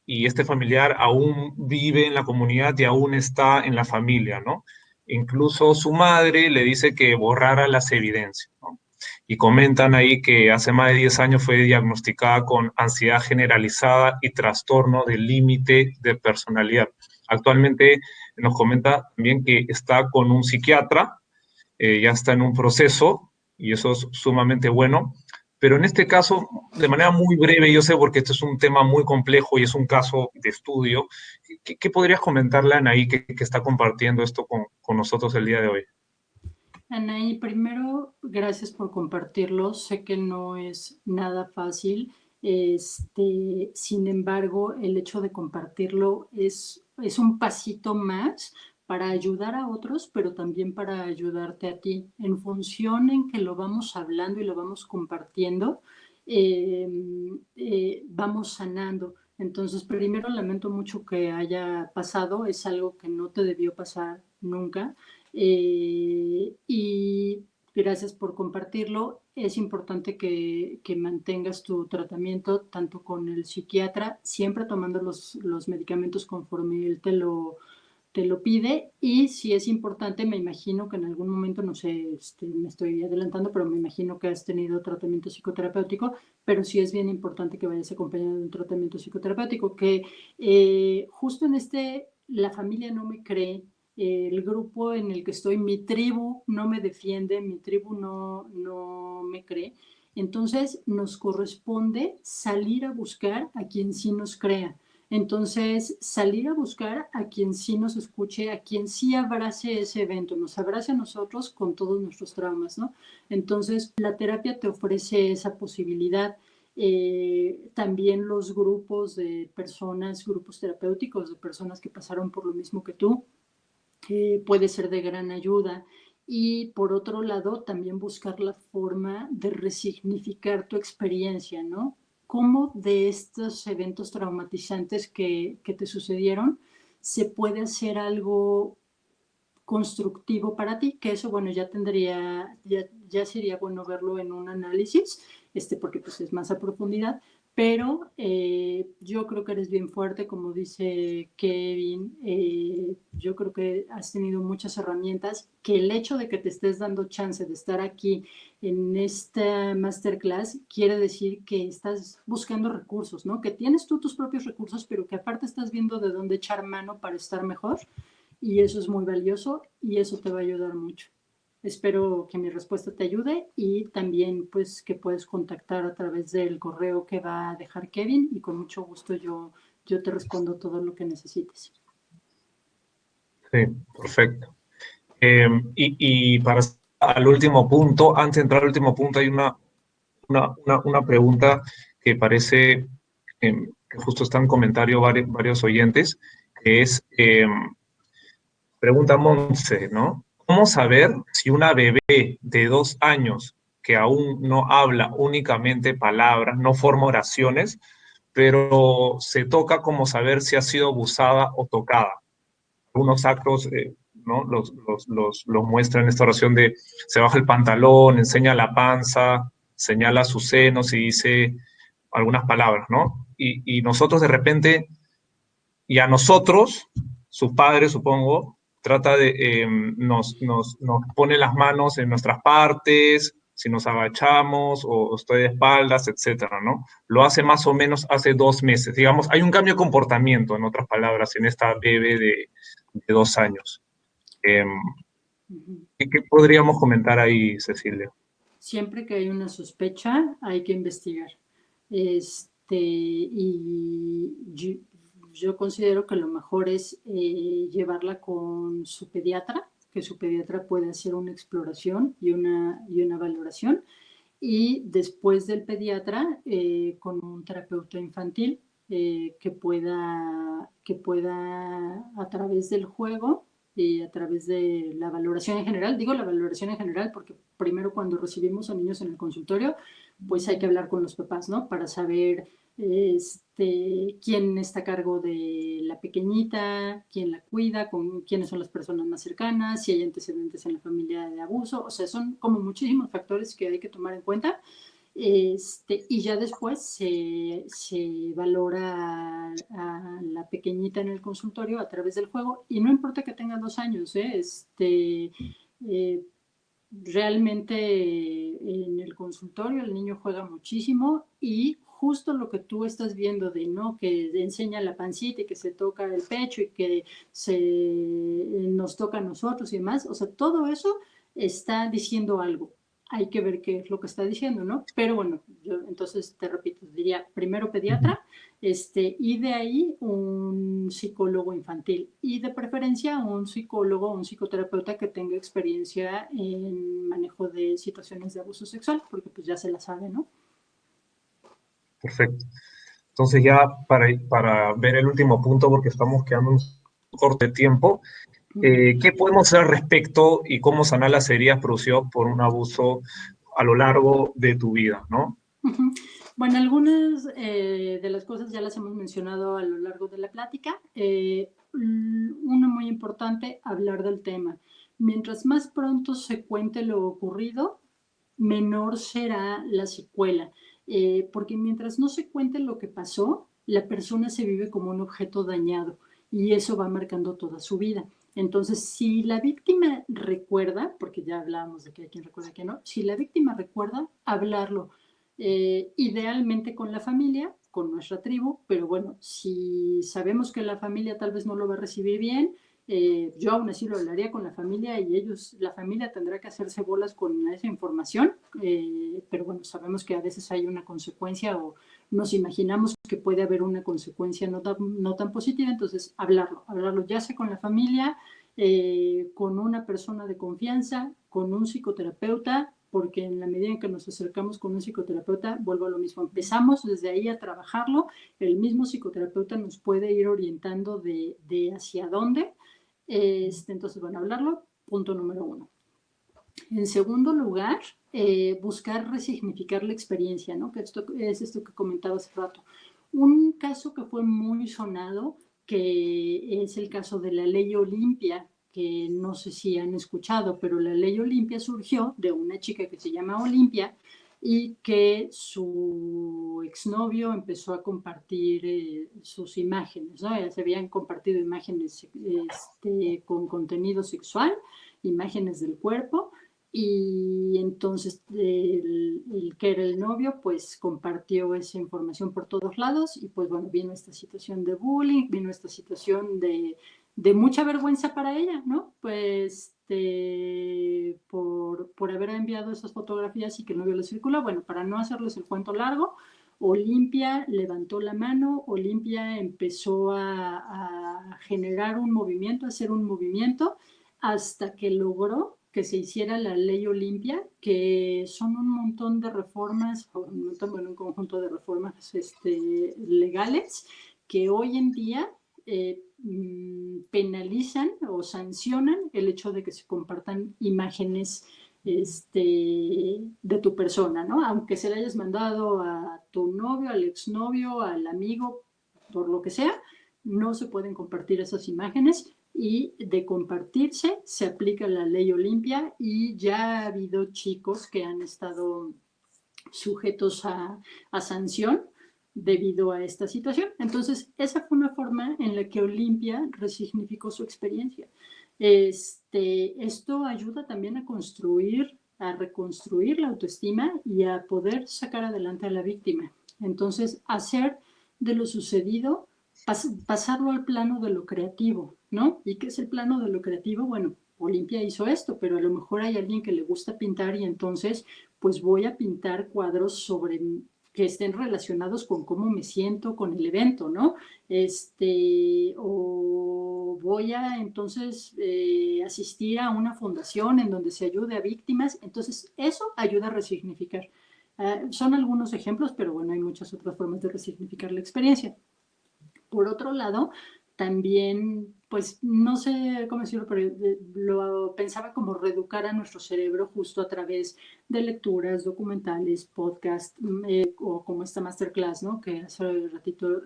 y este familiar aún vive en la comunidad y aún está en la familia, ¿no? Incluso su madre le dice que borrara las evidencias, ¿no? Y comentan ahí que hace más de 10 años fue diagnosticada con ansiedad generalizada y trastorno del límite de personalidad. Actualmente nos comenta también que está con un psiquiatra, ya está en un proceso y eso es sumamente bueno. Pero en este caso, de manera muy breve, yo sé porque este es un tema muy complejo y es un caso de estudio, ¿qué podrías comentarle a Anaí que está compartiendo esto con nosotros el día de hoy? Anaí, primero, gracias por compartirlo. Sé que no es nada fácil. Sin embargo, el hecho de compartirlo es un pasito más para ayudar a otros, pero también para ayudarte a ti. En función en que lo vamos hablando y lo vamos compartiendo, vamos sanando. Entonces, primero lamento mucho que haya pasado, es algo que no te debió pasar nunca. Y gracias por compartirlo. Es importante que mantengas tu tratamiento tanto con el psiquiatra, siempre tomando los medicamentos conforme él te lo pide, y si es importante, me imagino que en algún momento, no sé, me estoy adelantando, pero me imagino que has tenido tratamiento psicoterapéutico, pero sí es bien importante que vayas acompañado de un tratamiento psicoterapéutico, que justo en la familia no me cree, el grupo en el que estoy, mi tribu no me defiende, mi tribu no me cree, entonces nos corresponde salir a buscar a quien sí nos crea. Entonces, salir a buscar a quien sí nos escuche, a quien sí abrace ese evento, nos abrace a nosotros con todos nuestros traumas, ¿no? Entonces, la terapia te ofrece esa posibilidad. También los grupos de personas, grupos terapéuticos de personas que pasaron por lo mismo que tú, puede ser de gran ayuda. Y por otro lado, también buscar la forma de resignificar tu experiencia, ¿no? Cómo de estos eventos traumatizantes que te sucedieron se puede hacer algo constructivo para ti, que eso, bueno, ya sería bueno verlo en un análisis, porque pues es más a profundidad, pero yo creo que eres bien fuerte, como dice Kevin, yo creo que has tenido muchas herramientas, que el hecho de que te estés dando chance de estar aquí en esta masterclass quiere decir que estás buscando recursos, ¿no? Que tienes tú tus propios recursos, pero que aparte estás viendo de dónde echar mano para estar mejor, y eso es muy valioso y eso te va a ayudar mucho. Espero que mi respuesta te ayude, y también pues que puedes contactar a través del correo que va a dejar Kevin, y con mucho gusto yo te respondo todo lo que necesites. Sí, perfecto. Y para al último punto, antes de entrar al último punto, hay una pregunta que parece que justo está en comentario varios oyentes, que es, pregunta Monse, ¿no? ¿Cómo saber si una bebé de 2 años que aún no habla únicamente palabras, no forma oraciones, pero se toca como saber si ha sido abusada o tocada? Algunos actos, ¿no? Los muestra en esta oración de se baja el pantalón, enseña la panza, señala sus senos y dice algunas palabras, ¿no? Y nosotros de repente, y a nosotros, sus padres, supongo, trata de, nos pone las manos en nuestras partes, si nos agachamos o estoy de espaldas, etcétera, ¿no? Lo hace más o menos hace 2 meses. Digamos, hay un cambio de comportamiento, en otras palabras, en esta bebé de 2 años. Eh, ¿Qué podríamos comentar ahí, Cecilia? Siempre que hay una sospecha, hay que investigar. Y yo considero que lo mejor es llevarla con su pediatra, que su pediatra puede hacer una exploración y una valoración, y después del pediatra con un terapeuta infantil que pueda a través del juego y a través de la valoración en general. Digo la valoración en general porque primero, cuando recibimos a niños en el consultorio, pues hay que hablar con los papás, ¿no? Para saber quién está a cargo de la pequeñita, quién la cuida, quiénes son las personas más cercanas, si hay antecedentes en la familia de abuso. O sea, son como muchísimos factores que hay que tomar en cuenta. Y ya después se valora a la pequeñita en el consultorio a través del juego, y no importa que tenga 2 años, realmente en el consultorio el niño juega muchísimo, y justo lo que tú estás viendo de no que enseña la pancita y que se toca el pecho y que nos toca a nosotros y demás, o sea, todo eso está diciendo algo. Hay que ver qué es lo que está diciendo, ¿no? Pero bueno, yo entonces te repito, diría primero pediatra, y de ahí un psicólogo infantil, y de preferencia un psicólogo, un psicoterapeuta que tenga experiencia en manejo de situaciones de abuso sexual, porque pues ya se la sabe, ¿no? Perfecto. Entonces ya para ver el último punto, porque estamos quedando un corto de tiempo, ¿qué podemos hacer al respecto y cómo sanar las heridas producidas por un abuso a lo largo de tu vida, ¿no? Bueno, algunas de las cosas ya las hemos mencionado a lo largo de la plática. Una muy importante, hablar del tema. Mientras más pronto se cuente lo ocurrido, menor será la secuela. Porque mientras no se cuente lo que pasó, la persona se vive como un objeto dañado y eso va marcando toda su vida. Entonces, si la víctima recuerda, porque ya hablábamos de que hay quien recuerda que no, si la víctima recuerda, hablarlo, idealmente con la familia, con nuestra tribu, pero bueno, si sabemos que la familia tal vez no lo va a recibir bien, yo aún así lo hablaría con la familia y la familia tendrá que hacerse bolas con esa información, pero bueno, sabemos que a veces hay una consecuencia o nos imaginamos que puede haber una consecuencia no tan positiva, entonces hablarlo ya sea con la familia, con una persona de confianza, con un psicoterapeuta, porque en la medida en que nos acercamos con un psicoterapeuta, vuelvo a lo mismo, empezamos desde ahí a trabajarlo, el mismo psicoterapeuta nos puede ir orientando de hacia dónde, entonces, bueno, hablarlo, punto número 1. En segundo lugar, buscar resignificar la experiencia, ¿no? Que esto es esto que comentaba hace rato. Un caso que fue muy sonado, que es el caso de la Ley Olimpia, que no sé si han escuchado, pero la Ley Olimpia surgió de una chica que se llama Olimpia y que su exnovio empezó a compartir sus imágenes, ¿no? Se habían compartido imágenes con contenido sexual, imágenes del cuerpo, y entonces el que era el novio pues compartió esa información por todos lados y pues bueno, vino esta situación de bullying, vino esta situación de mucha vergüenza para ella, ¿no? Pues por haber enviado esas fotografías y que el novio le circuló. Bueno, para no hacerles el cuento largo, Olimpia levantó la mano, Olimpia empezó a generar un movimiento, a hacer un movimiento, hasta que logró que se hiciera la Ley Olimpia, que son un montón de reformas, un conjunto de reformas legales, que hoy en día penalizan o sancionan el hecho de que se compartan imágenes de tu persona, ¿no? Aunque se le hayas mandado a tu novio, al exnovio, al amigo, por lo que sea, no se pueden compartir esas imágenes y de compartirse se aplica la Ley Olimpia y ya ha habido chicos que han estado sujetos a sanción debido a esta situación. Entonces, esa fue una forma en la que Olimpia resignificó su experiencia. Esto ayuda también a reconstruir la autoestima y a poder sacar adelante a la víctima. Entonces, hacer de lo sucedido, pasarlo al plano de lo creativo, ¿no? ¿Y qué es el plano de lo creativo? Bueno, Olimpia hizo esto, pero a lo mejor hay alguien que le gusta pintar y entonces pues voy a pintar cuadros sobre que estén relacionados con cómo me siento con el evento, ¿no? O voy a entonces asistir a una fundación en donde se ayude a víctimas, entonces eso ayuda a resignificar. Son algunos ejemplos, pero bueno, hay muchas otras formas de resignificar la experiencia. Por otro lado, también, pues no sé cómo decirlo, pero lo pensaba como reeducar a nuestro cerebro justo a través de lecturas, documentales, podcast, o como esta masterclass, ¿no? Que hace ratito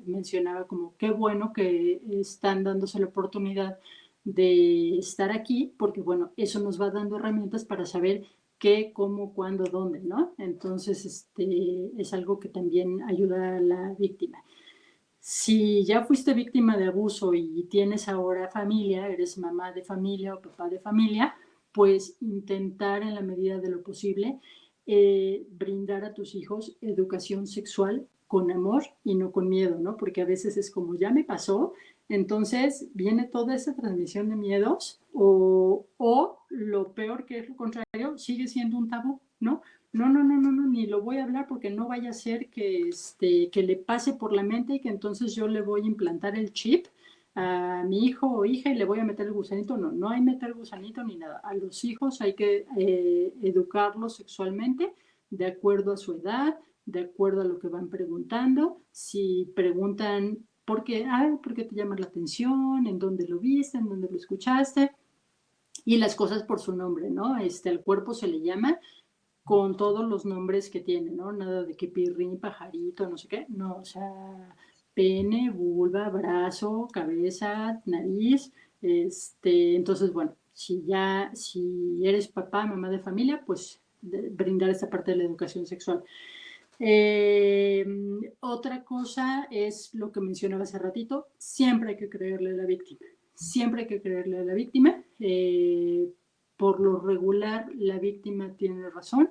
mencionaba como qué bueno que están dándose la oportunidad de estar aquí, porque bueno, eso nos va dando herramientas para saber qué, cómo, cuándo, dónde, ¿no? Entonces, es algo que también ayuda a la víctima. Si ya fuiste víctima de abuso y tienes ahora familia, eres mamá de familia o papá de familia, pues intentar en la medida de lo posible brindar a tus hijos educación sexual con amor y no con miedo, ¿no? Porque a veces es como, ya me pasó, entonces viene toda esa transmisión de miedos o lo peor que es lo contrario, sigue siendo un tabú, ¿no? No, ni lo voy a hablar porque no vaya a ser que le pase por la mente y que entonces yo le voy a implantar el chip a mi hijo o hija y le voy a meter el gusanito. No, no hay meter gusanito ni nada. A los hijos hay que educarlos sexualmente de acuerdo a su edad, de acuerdo a lo que van preguntando. Si preguntan ¿por qué te llama la atención? ¿En dónde lo viste? ¿En dónde lo escuchaste? Y las cosas por su nombre, ¿no? Al cuerpo se le llama con todos los nombres que tiene, ¿no? Nada de que pirrín, pajarito, no sé qué. No, o sea, pene, vulva, brazo, cabeza, nariz. Entonces, bueno, si eres papá, mamá de familia, pues brindar esta parte de la educación sexual. Otra cosa es lo que mencionaba hace ratito, siempre hay que creerle a la víctima, siempre hay que creerle a la víctima. Por lo regular, la víctima tiene razón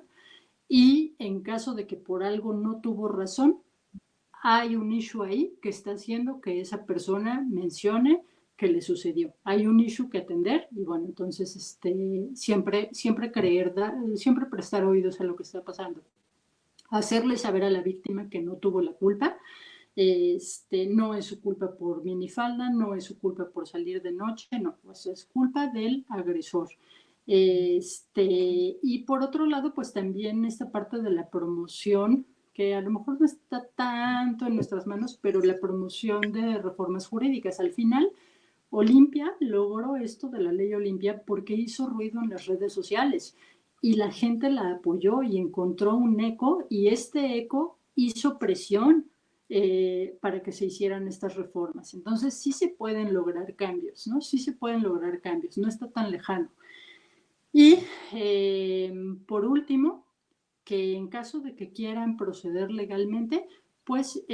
y en caso de que por algo no tuvo razón, hay un issue ahí que está haciendo que esa persona mencione que le sucedió. Hay un issue que atender y bueno, entonces siempre siempre prestar oídos a lo que está pasando. Hacerle saber a la víctima que no tuvo la culpa, no es su culpa por minifalda, no es su culpa por salir de noche, no, pues es culpa del agresor. Y por otro lado, pues también esta parte de la promoción, que a lo mejor no está tanto en nuestras manos, pero la promoción de reformas jurídicas. Al final, Olimpia logró esto de la ley Olimpia porque hizo ruido en las redes sociales y la gente la apoyó y encontró un eco y este eco hizo presión para que se hicieran estas reformas. Entonces sí se pueden lograr cambios, ¿no? Sí se pueden lograr cambios, no está tan lejano. Y por último, que en caso de que quieran proceder legalmente, pues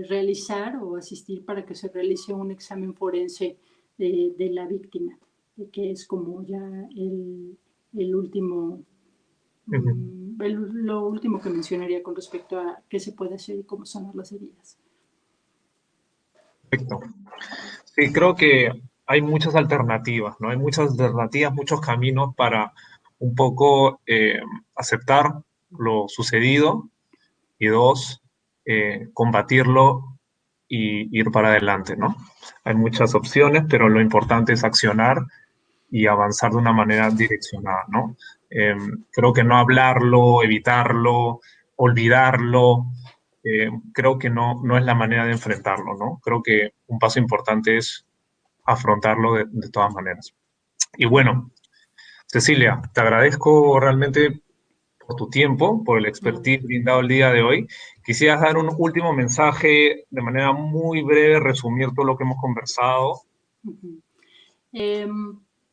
realizar o asistir para que se realice un examen forense de la víctima, que es como ya el último, lo último que mencionaría con respecto a qué se puede hacer y cómo sanar las heridas. Perfecto. Sí, creo que hay muchas alternativas, ¿no? Hay muchas alternativas, muchos caminos para un poco aceptar lo sucedido y dos, combatirlo y ir para adelante, ¿no? Hay muchas opciones, pero lo importante es accionar y avanzar de una manera direccionada, ¿no? Creo que no hablarlo, evitarlo, olvidarlo, creo que no es la manera de enfrentarlo, ¿no? Creo que un paso importante es afrontarlo de todas maneras. Y bueno, Cecilia, te agradezco realmente por tu tiempo, por el expertise brindado el día de hoy. Quisieras dar un último mensaje de manera muy breve, resumir todo lo que hemos conversado.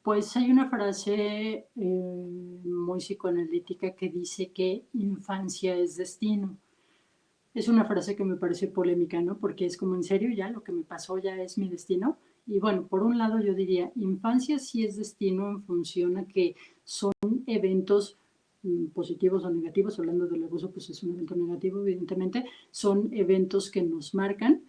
Pues hay una frase muy psicoanalítica que dice que infancia es destino. Es una frase que me parece polémica, ¿no? Porque es como, en serio, ya lo que me pasó ya es mi destino. Y bueno, por un lado yo diría, infancia sí es destino en función a que son eventos positivos o negativos. Hablando del abuso, pues es un evento negativo, evidentemente. Son eventos que nos marcan,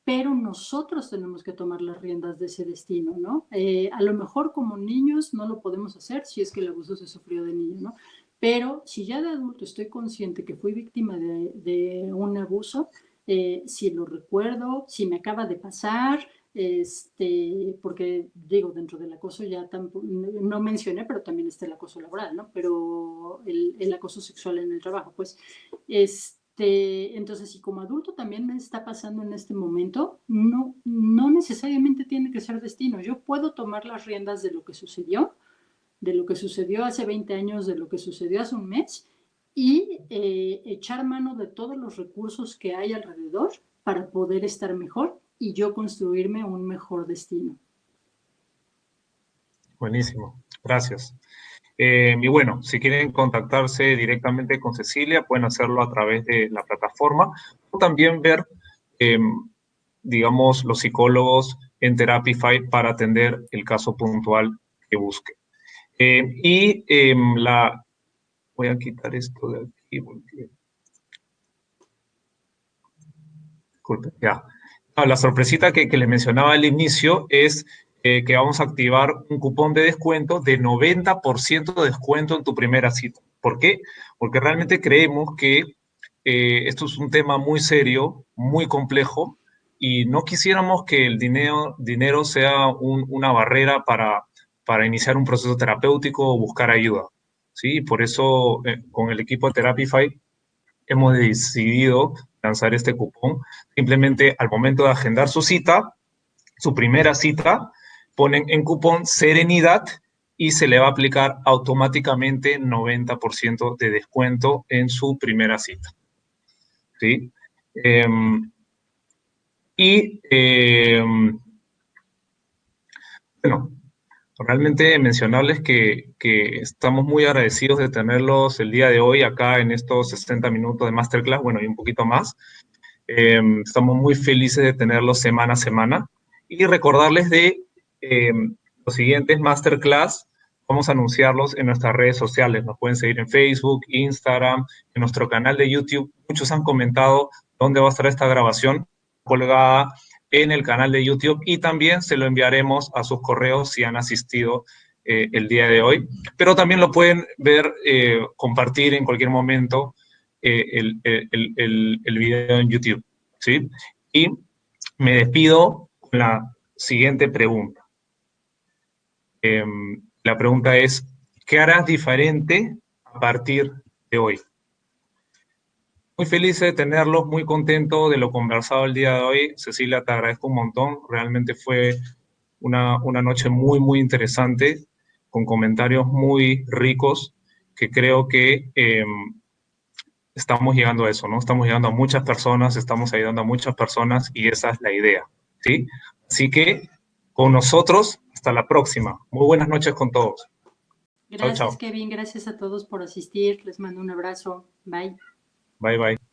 pero nosotros tenemos que tomar las riendas de ese destino, ¿no? A lo mejor como niños no lo podemos hacer si es que el abuso se sufrió de niño, ¿no? Pero si ya de adulto estoy consciente que fui víctima de un abuso, si lo recuerdo, si me acaba de pasar, porque digo, dentro del acoso ya no mencioné, pero también está el acoso laboral, ¿no? Pero el acoso sexual en el trabajo, pues, entonces, si como adulto también me está pasando en este momento, no necesariamente tiene que ser destino. Yo puedo tomar las riendas de lo que sucedió hace 20 años, de lo que sucedió hace un mes, y echar mano de todos los recursos que hay alrededor para poder estar mejor y yo construirme un mejor destino. Buenísimo, gracias. Y bueno, si quieren contactarse directamente con Cecilia, pueden hacerlo a través de la plataforma o también ver, digamos, los psicólogos en Therapify para atender el caso puntual que busque. Voy a quitar esto de aquí porque... Disculpe, ya. No, la sorpresita que les mencionaba al inicio es que vamos a activar un cupón de descuento de 90% de descuento en tu primera cita. ¿Por qué? Porque realmente creemos que esto es un tema muy serio, muy complejo, y no quisiéramos que el dinero sea una barrera para iniciar un proceso terapéutico o buscar ayuda. ¿sí? Por eso, con el equipo de Therapify hemos decidido lanzar este cupón. Simplemente al momento de agendar su cita, su primera cita, ponen en cupón Serenidad y se le va a aplicar automáticamente 90% de descuento en su primera cita, ¿sí? Bueno, realmente mencionarles que estamos muy agradecidos de tenerlos el día de hoy acá en estos 60 minutos de Masterclass, bueno, y un poquito más. Estamos muy felices de tenerlos semana a semana y recordarles de los siguientes Masterclass. Vamos a anunciarlos en nuestras redes sociales. Nos pueden seguir en Facebook, Instagram, en nuestro canal de YouTube. Muchos han comentado dónde va a estar esta grabación colgada en el canal de YouTube y también se lo enviaremos a sus correos si han asistido el día de hoy. Pero también lo pueden ver, compartir en cualquier momento el video en YouTube, ¿sí? Y me despido con la siguiente pregunta. La pregunta es, ¿qué harás diferente a partir de hoy? Muy feliz de tenerlos, muy contento de lo conversado el día de hoy. Cecilia, te agradezco un montón. Realmente fue una noche muy, muy interesante, con comentarios muy ricos, que creo que estamos llegando a eso, ¿no? Estamos llegando a muchas personas, estamos ayudando a muchas personas y esa es la idea, ¿sí? Así que con nosotros, hasta la próxima. Muy buenas noches con todos. Chao, Gracias, chao. Kevin. Gracias a todos por asistir. Les mando un abrazo. Bye. Bye, bye.